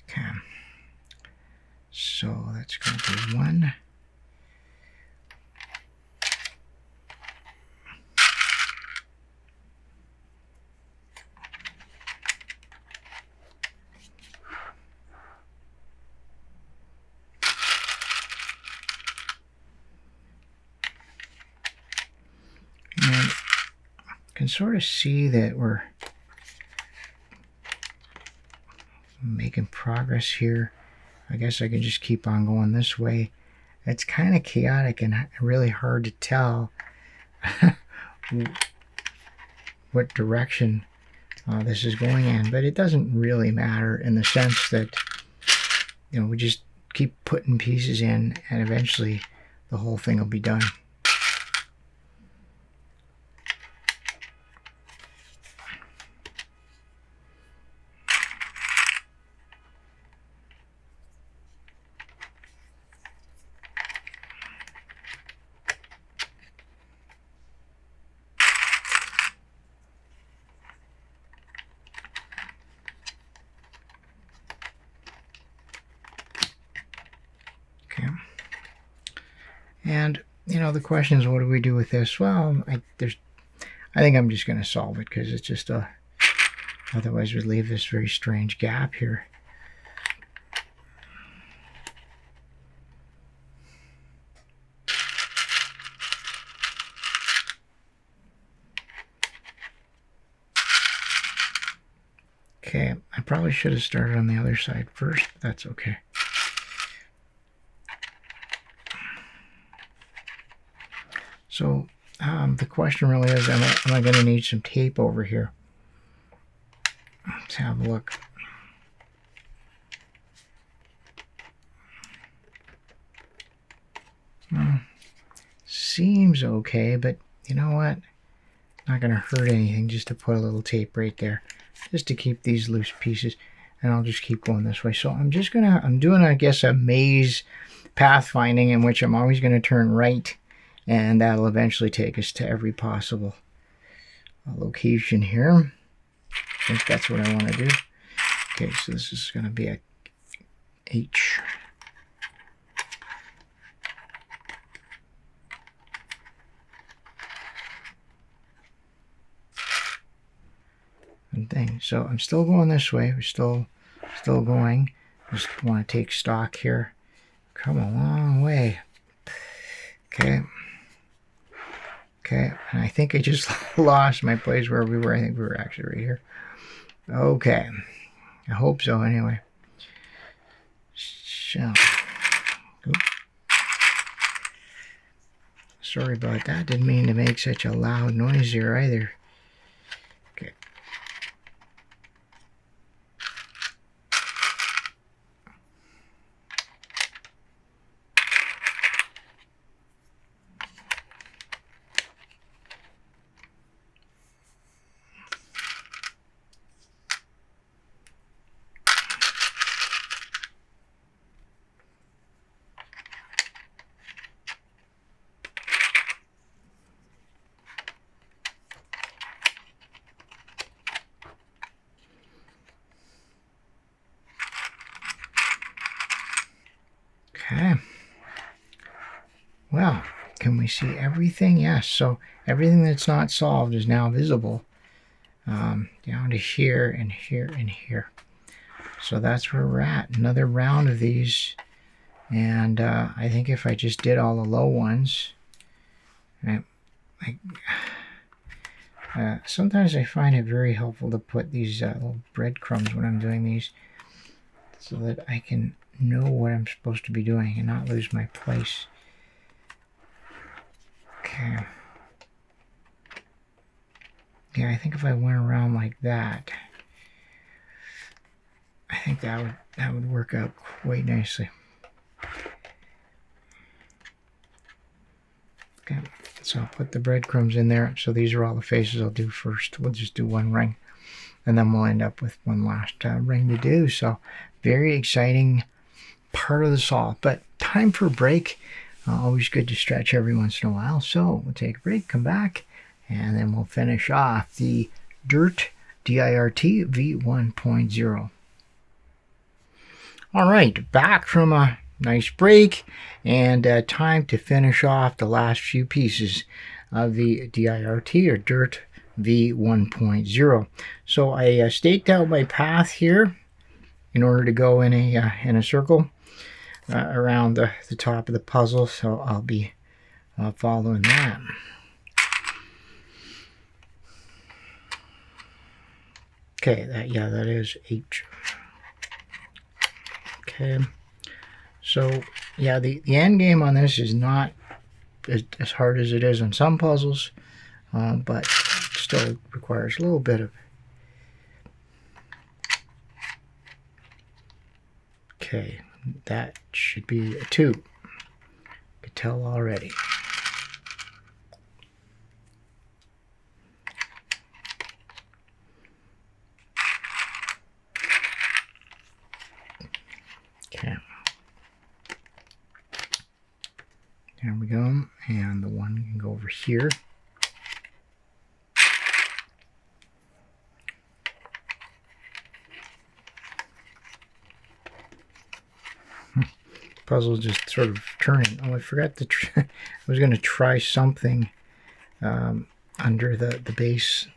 Okay, so that's going to be 1. And can sort of see that we're making progress here. I guess I can just keep on going this way. It's kind of chaotic and really hard to tell what direction this is going in, but it doesn't really matter in the sense that, you know, we just keep putting pieces in and eventually the whole thing will be done. And, you know, the question is, what do we do with this? Well, I think I'm just going to solve it, because it's just otherwise we'd leave this very strange gap here. Okay, I probably should have started on the other side first, but that's okay. So the question really is, am I going to need some tape over here? Let's have a look. Seems okay, but you know what? Not going to hurt anything just to put a little tape right there, just to keep these loose pieces, and I'll just keep going this way. So I'm doing, I guess, a maze pathfinding in which I'm always going to turn right, and that'll eventually take us to every possible location here. I think that's what I want to do. Okay, so this is going to be a H. And thing. So I'm still going this way. We're still going. Just want to take stock here. come a long way. Okay. Okay, and I think I just lost my place where we were. I think we were actually right here. Okay. I hope so anyway. So, oops. Sorry about that. Didn't mean to make such a loud noise here either. Okay. Okay. Well, can we see everything? Yes. So everything that's not solved is now visible down to here and here and here. So that's where we're at. Another round of these. And I think if I just did all the low ones, sometimes I find it very helpful to put these little breadcrumbs when I'm doing these so that I can know what I'm supposed to be doing and not lose my place. Okay. Yeah, I think if I went around like that, I think that would work out quite nicely. Okay, so I'll put the breadcrumbs in there. So these are all the faces I'll do first. We'll just do one ring, and then we'll end up with one last ring to do. So very exciting part of the solve. But time for a break. Always good to stretch every once in a while. So we'll take a break, come back, and then we'll finish off the DIRT V1.0. All right, back from a nice break, and time to finish off the last few pieces of the DIRT or DIRT V1.0. So I staked out my path here in order to go in a circle around the top of the puzzle, so I'll be following that. Okay, that is H. Okay, so yeah, the end game on this is not as hard as it is on some puzzles, but still requires a little bit of. Okay, that should be a 2. Could tell already. Okay. There we go, and the one can go over here. Puzzle just sort of turning. Oh, I forgot to. I was going to try something under the base,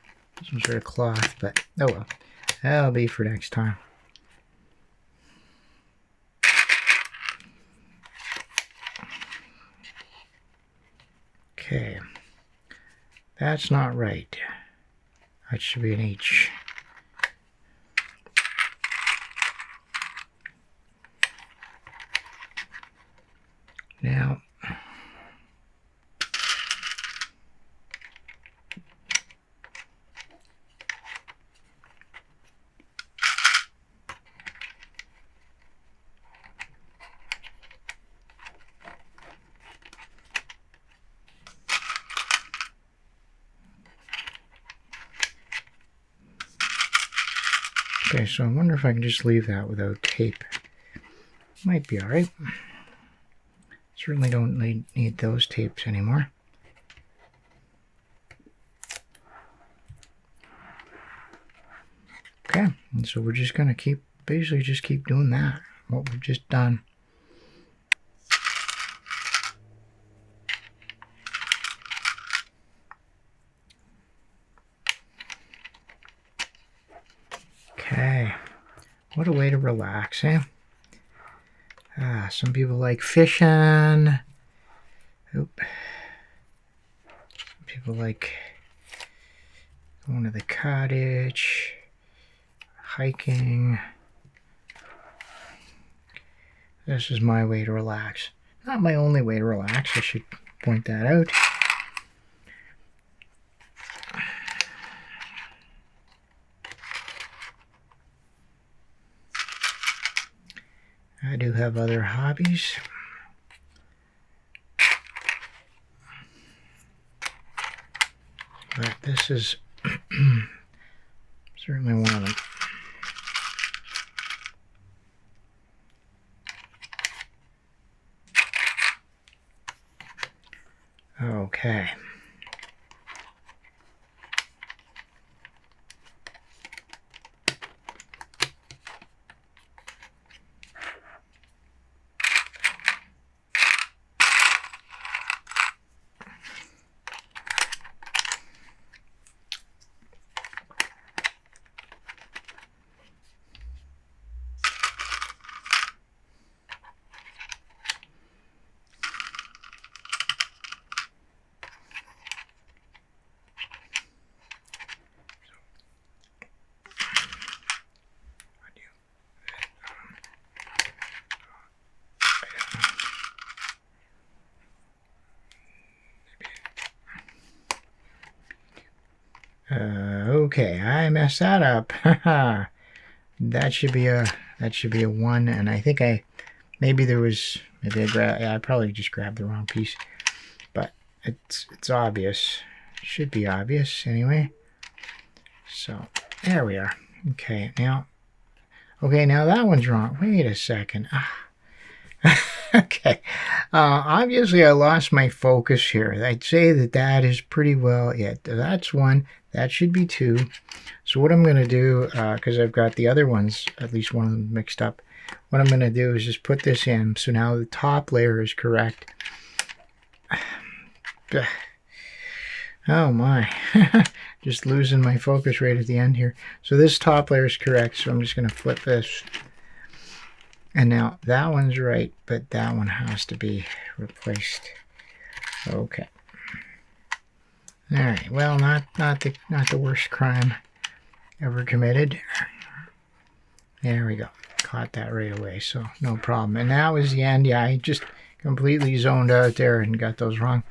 some sort of cloth, but oh well, that'll be for next time. Okay, that's not right. That should be an H. Now, okay, so I wonder if I can just leave that without tape. Might be all right. Certainly don't need those tapes anymore. Okay, and so we're just going to basically just keep doing that, what we've just done. Okay, what a way to relax, eh? Some people like fishing. Oop. Some people like going to the cottage, hiking. This is my way to relax. Not my only way to relax, I should point that out. I do have other hobbies. But this is certainly one of them. Okay. Okay, I messed that up. That should be a 1, and I think I probably just grabbed the wrong piece, but it's obvious. It should be obvious anyway. So there we are. Okay, now that one's wrong. Wait a second. Okay, obviously I lost my focus here. I'd say that is pretty well it. That's 1. That should be 2. So what I'm going to do, because I've got the other ones, at least one of them mixed up, what I'm going to do is just put this in. So now the top layer is correct. Oh my, just losing my focus right at the end here. So this top layer is correct, so I'm just going to flip this. And now that one's right, but that one has to be replaced. Okay. All right. Well, not the worst crime ever committed. There we go. Caught that right away, so no problem. And that was the end. Yeah, I just completely zoned out there and got those wrong.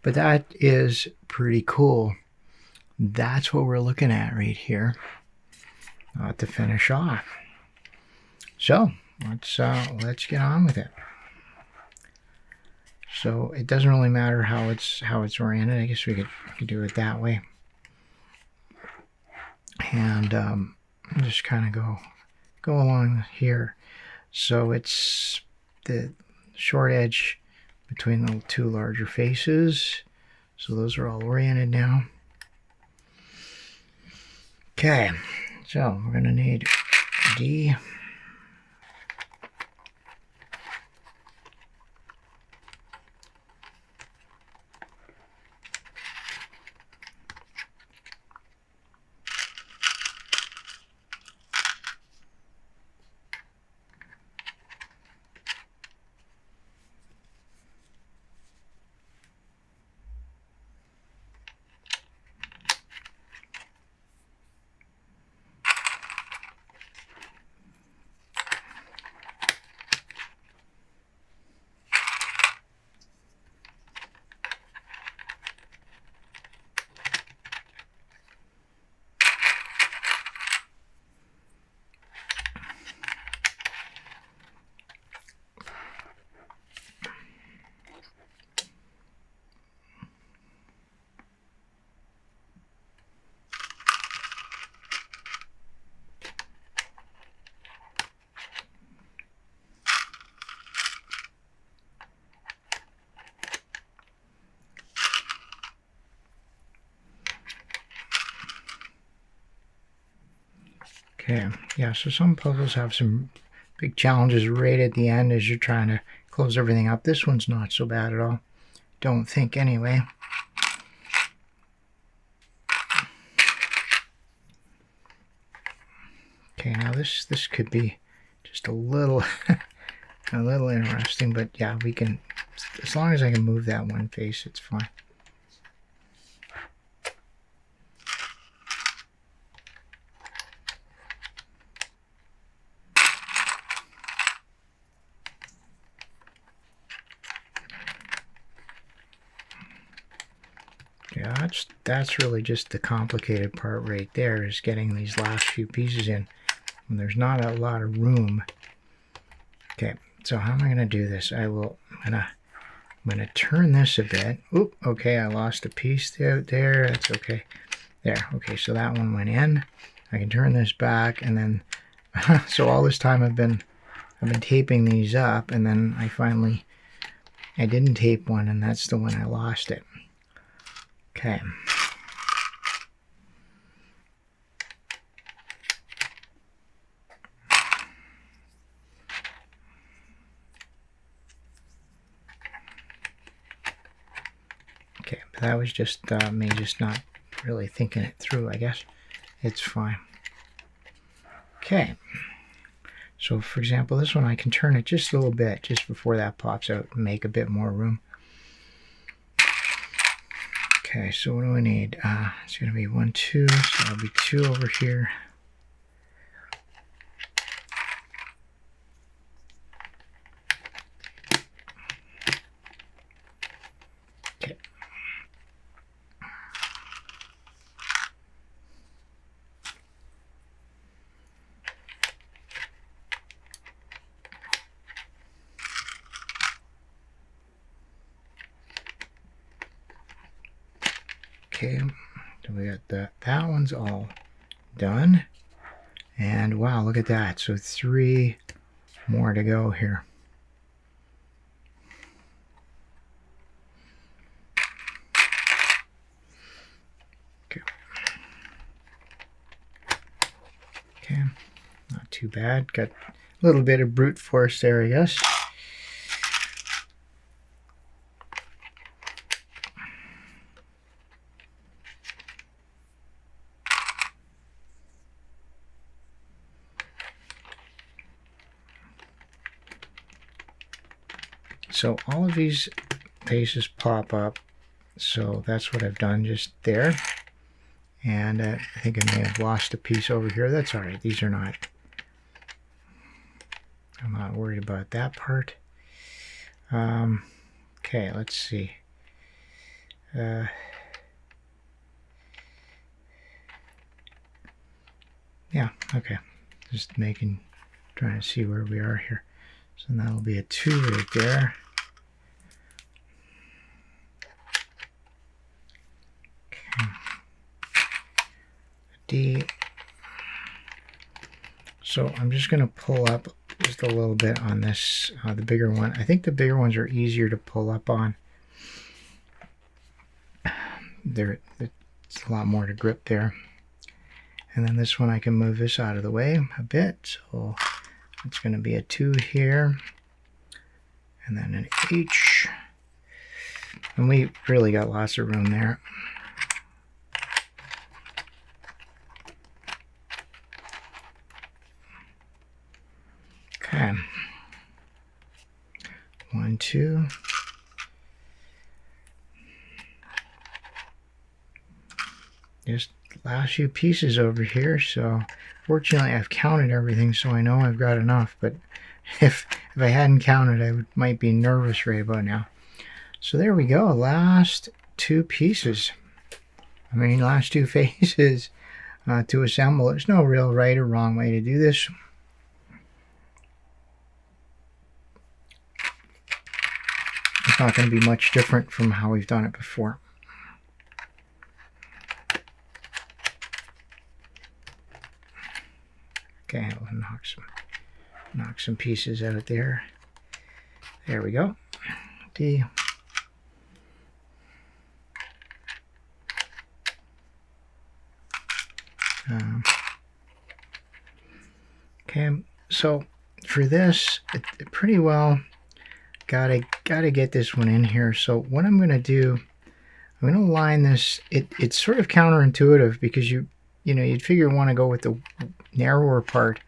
But that is pretty cool. That's what we're looking at right here to finish off. So let's get on with it. So it doesn't really matter how it's oriented. I guess we could do it that way. And just kind of go along here. So it's the short edge between the 2 larger faces. So those are all oriented now. Okay, so we're going to need D. Okay, yeah, so some puzzles have some big challenges right at the end as you're trying to close everything up. This one's not so bad at all. Don't think anyway. Okay, now this could be just a little a little interesting, but yeah, we can, as long as I can move that one face, it's fine. Yeah, that's really just the complicated part right there, is getting these last few pieces in when there's not a lot of room. Okay, so how am I going to do this? I'm gonna turn this a bit. Oop, okay, I lost a piece there. That's okay. There, okay, so that one went in. I can turn this back, and then so all this time I've been taping these up, and then I didn't tape one, and that's the one I lost it. Okay. Okay, but that was just me just not really thinking it through, I guess. It's fine. Okay. So, for example, this one I can turn it just a little bit, just before that pops out, and make a bit more room. Okay, so what do we need? It's going to be 1, 2, so that'll be 2 over here. Okay. Okay, so we got that one's all done. And wow, look at that. So 3 more to go here. Okay. Okay, not too bad. Got a little bit of brute force there, I guess. So all of these faces pop up, so that's what I've done just there. And I think I may have lost a piece over here. That's all right. These are not, I'm not worried about that part. Okay, let's see. Yeah, okay. Just trying to see where we are here. So that'll be a 2 right there. D. So I'm just going to pull up just a little bit on this, the bigger one. I think the bigger ones are easier to pull up on. It's a lot more to grip there. And then this one, I can move this out of the way a bit. So it's going to be a 2 here. And then an H. And we really got lots of room there. Okay. 1, 2. Just last few pieces over here. So fortunately I've counted everything, so I know I've got enough, but if I hadn't counted, I might be nervous right about now. So there we go, last 2 pieces. I mean, last 2 faces to assemble. There's no real right or wrong way to do this. It's not going to be much different from how we've done it before. Okay, I'll knock some pieces out there. There we go. D. Okay, so for this, it pretty well gotta get this one in here. So what I'm gonna do, I'm gonna line this. It's sort of counterintuitive because you'd figure you want to go with the narrower part,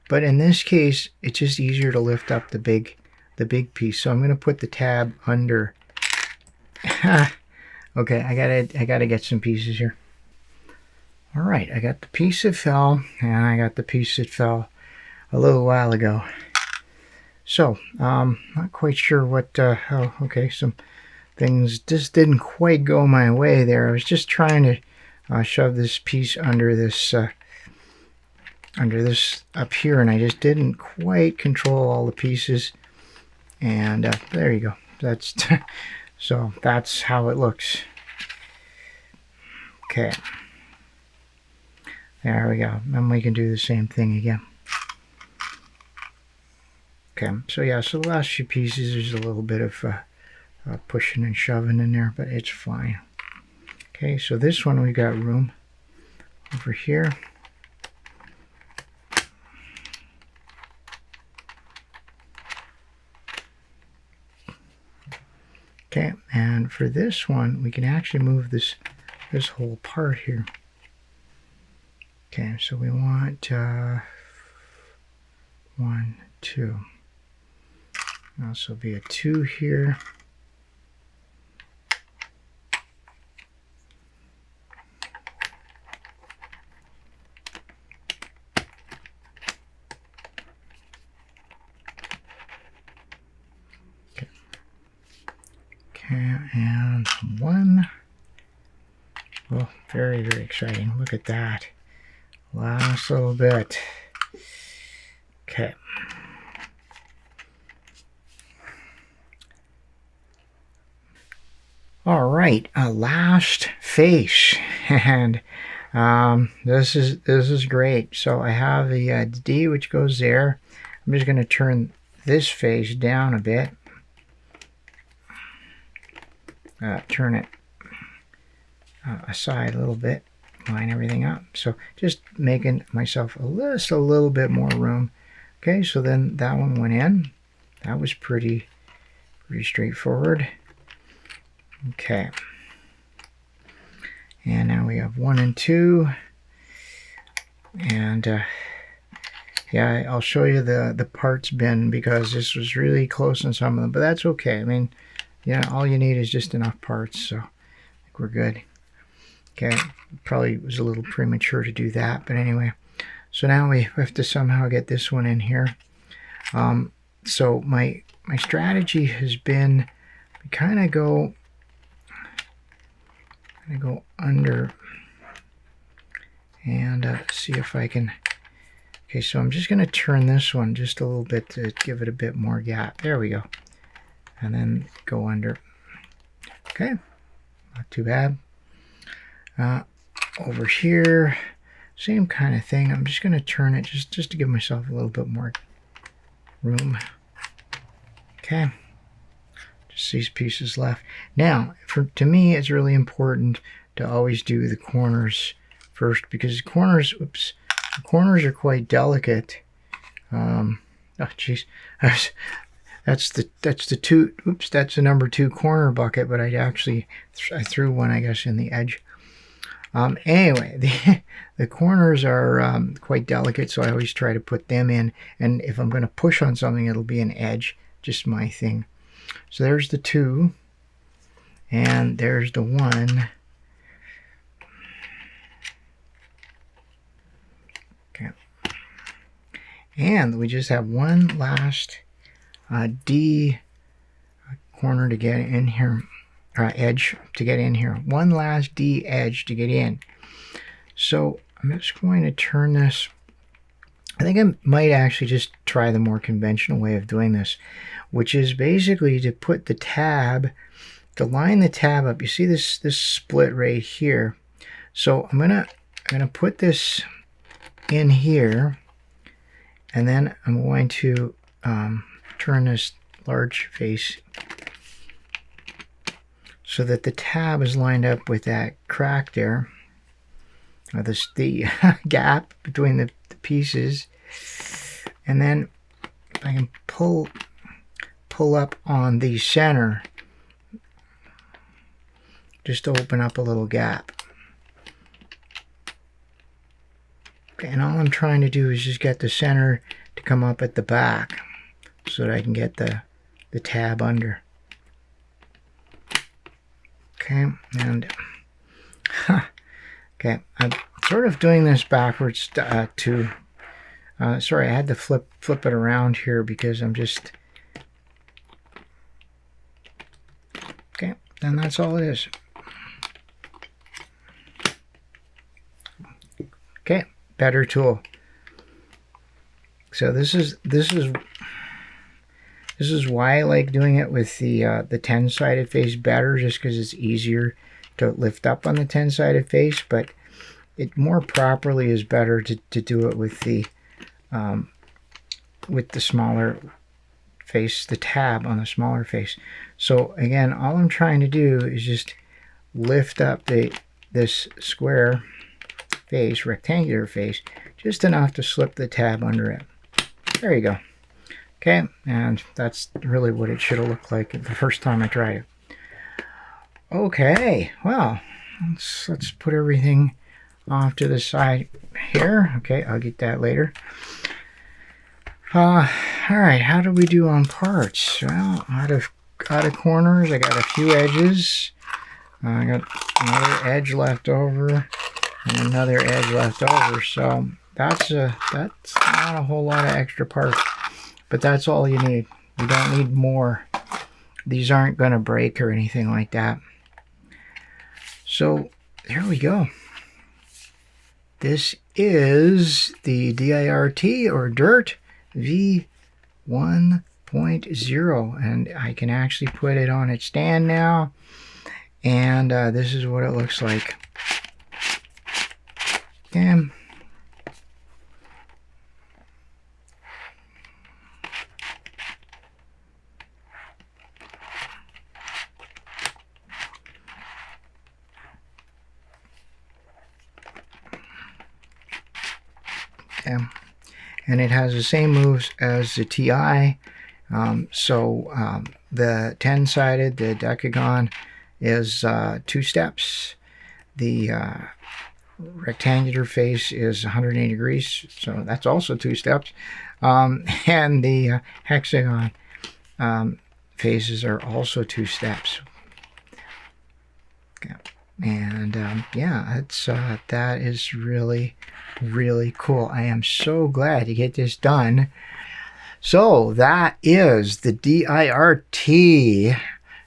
but in this case it's just easier to lift up the big the big piece. So I'm going to put the tab under. Okay, I gotta get some pieces here. All right, I got the piece that fell, and I got the piece that fell a little while ago. So, not quite sure what. Oh, okay, some things just didn't quite go my way there. I was just trying to shove this piece under this up here, and I just didn't quite control all the pieces. And there you go. That's so that's how it looks. Okay, there we go. And we can do the same thing again. Okay, so yeah, so the last few pieces, there's a little bit of pushing and shoving in there, but it's fine. Okay, so this one we got room over here. Okay, and for this one, we can actually move this whole part here. Okay, so we want 1, 2. Also be a 2 here. Okay, and 1. Oh, very, very exciting. Look at that. Last little bit. Okay. All right, last face, and this is great. So I have the D, which goes there. I'm just going to turn this face down a bit. Turn it aside a little bit, line everything up. So just making myself just a little bit more room. Okay, so then that one went in. That was pretty straightforward. Okay, and now we have 1 and 2, and yeah, I'll show you the parts bin because this was really close on some of them, but that's okay. I mean, yeah, all you need is just enough parts, so I think we're good. Okay, probably was a little premature to do that, but anyway. So now we have to somehow get this one in here. So my strategy has been to kind of go under and see if I can. Okay, so I'm just going to turn this one just a little bit to give it a bit more gap. There we go. And then go under. Okay, not too bad. Over here, same kind of thing. I'm just going to turn it just to give myself a little bit more room. Okay, just these pieces left. Now, to me, it's really important to always do the corners first because corners, oops, the corners are quite delicate. Oh, jeez, that's the two. Oops, that's the number 2 corner bucket, but I threw one, I guess, in the edge. Anyway, the corners are quite delicate, so I always try to put them in. And if I'm going to push on something, it'll be an edge. Just my thing. So there's the 2, and there's the 1. Okay, and we just have one last D corner to get in here. Edge to get in here. One last D edge to get in. So I'm just going to turn this. I think I might actually just try the more conventional way of doing this, which is basically to put the tab, to line the tab up. You see this split right here. So I'm gonna put this in here, and then I'm going to turn this large face so that the tab is lined up with that crack there, or the gap between the pieces, and then I can pull up on the center just to open up a little gap. Okay, and all I'm trying to do is just get the center to come up at the back so that I can get the the tab under. Okay, and okay, I'm sort of doing this backwards sorry, I had to flip it around here because I'm just, okay, and that's all it is. Okay, better tool. So this is why I like doing it with the 10-sided face better, just because it's easier to lift up on the 10-sided face, but it more properly is better to do it with the smaller face, the tab on the smaller face. So again, all I'm trying to do is just lift up this square face, rectangular face, just enough to slip the tab under it. There you go. Okay, and that's really what it should have looked like the first time I tried it. Okay, well, let's put everything off to the side here. Okay, I'll get that later. All right, how do we do on parts? Well, out of corners, I got a few edges. I got another edge left over and another edge left over. So that's not a whole lot of extra parts, but that's all you need. You don't need more. These aren't going to break or anything like that. So there we go. This is the DIRT or DIRT V1.0, and I can actually put it on its stand now, and this is what it looks like. Damn. And it has the same moves as the TI. The 10-sided, the decagon, is 2 steps. The rectangular face is 180 degrees, so that's also 2 steps. And the hexagon faces are also 2 steps. Okay. And yeah, that is really cool. I am so glad to get this done. So that is the DIRT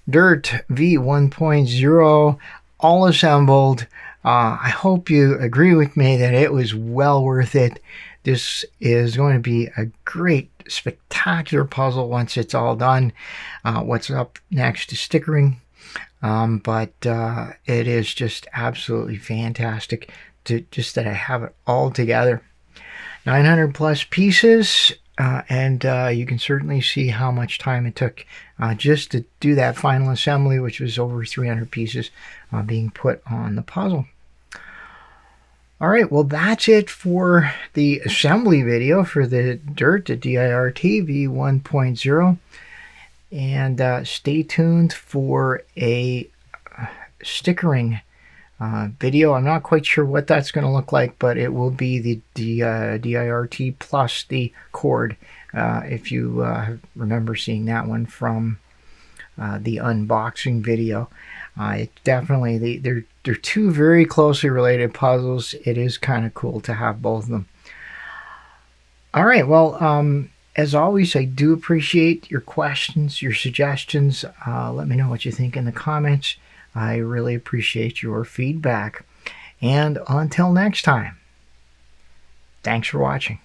V1.0 all assembled. I hope you agree with me that it was well worth it. This is going to be a great, spectacular puzzle once it's all done. What's up next is stickering. But it is just absolutely fantastic just that I have it all together. 900 plus pieces, and you can certainly see how much time it took just to do that final assembly, which was over 300 pieces being put on the puzzle. All right, well, that's it for the assembly video for the DIRT, the DIRT V1.0. And stay tuned for a stickering video. I'm not quite sure what that's going to look like, but it will be the DIRT plus the cord, if you remember seeing that one from the unboxing video. It definitely, they're 2 very closely related puzzles. It is kind of cool to have both of them. All right, well, as always, I do appreciate your questions, your suggestions. Let me know what you think in the comments. I really appreciate your feedback. And until next time, thanks for watching.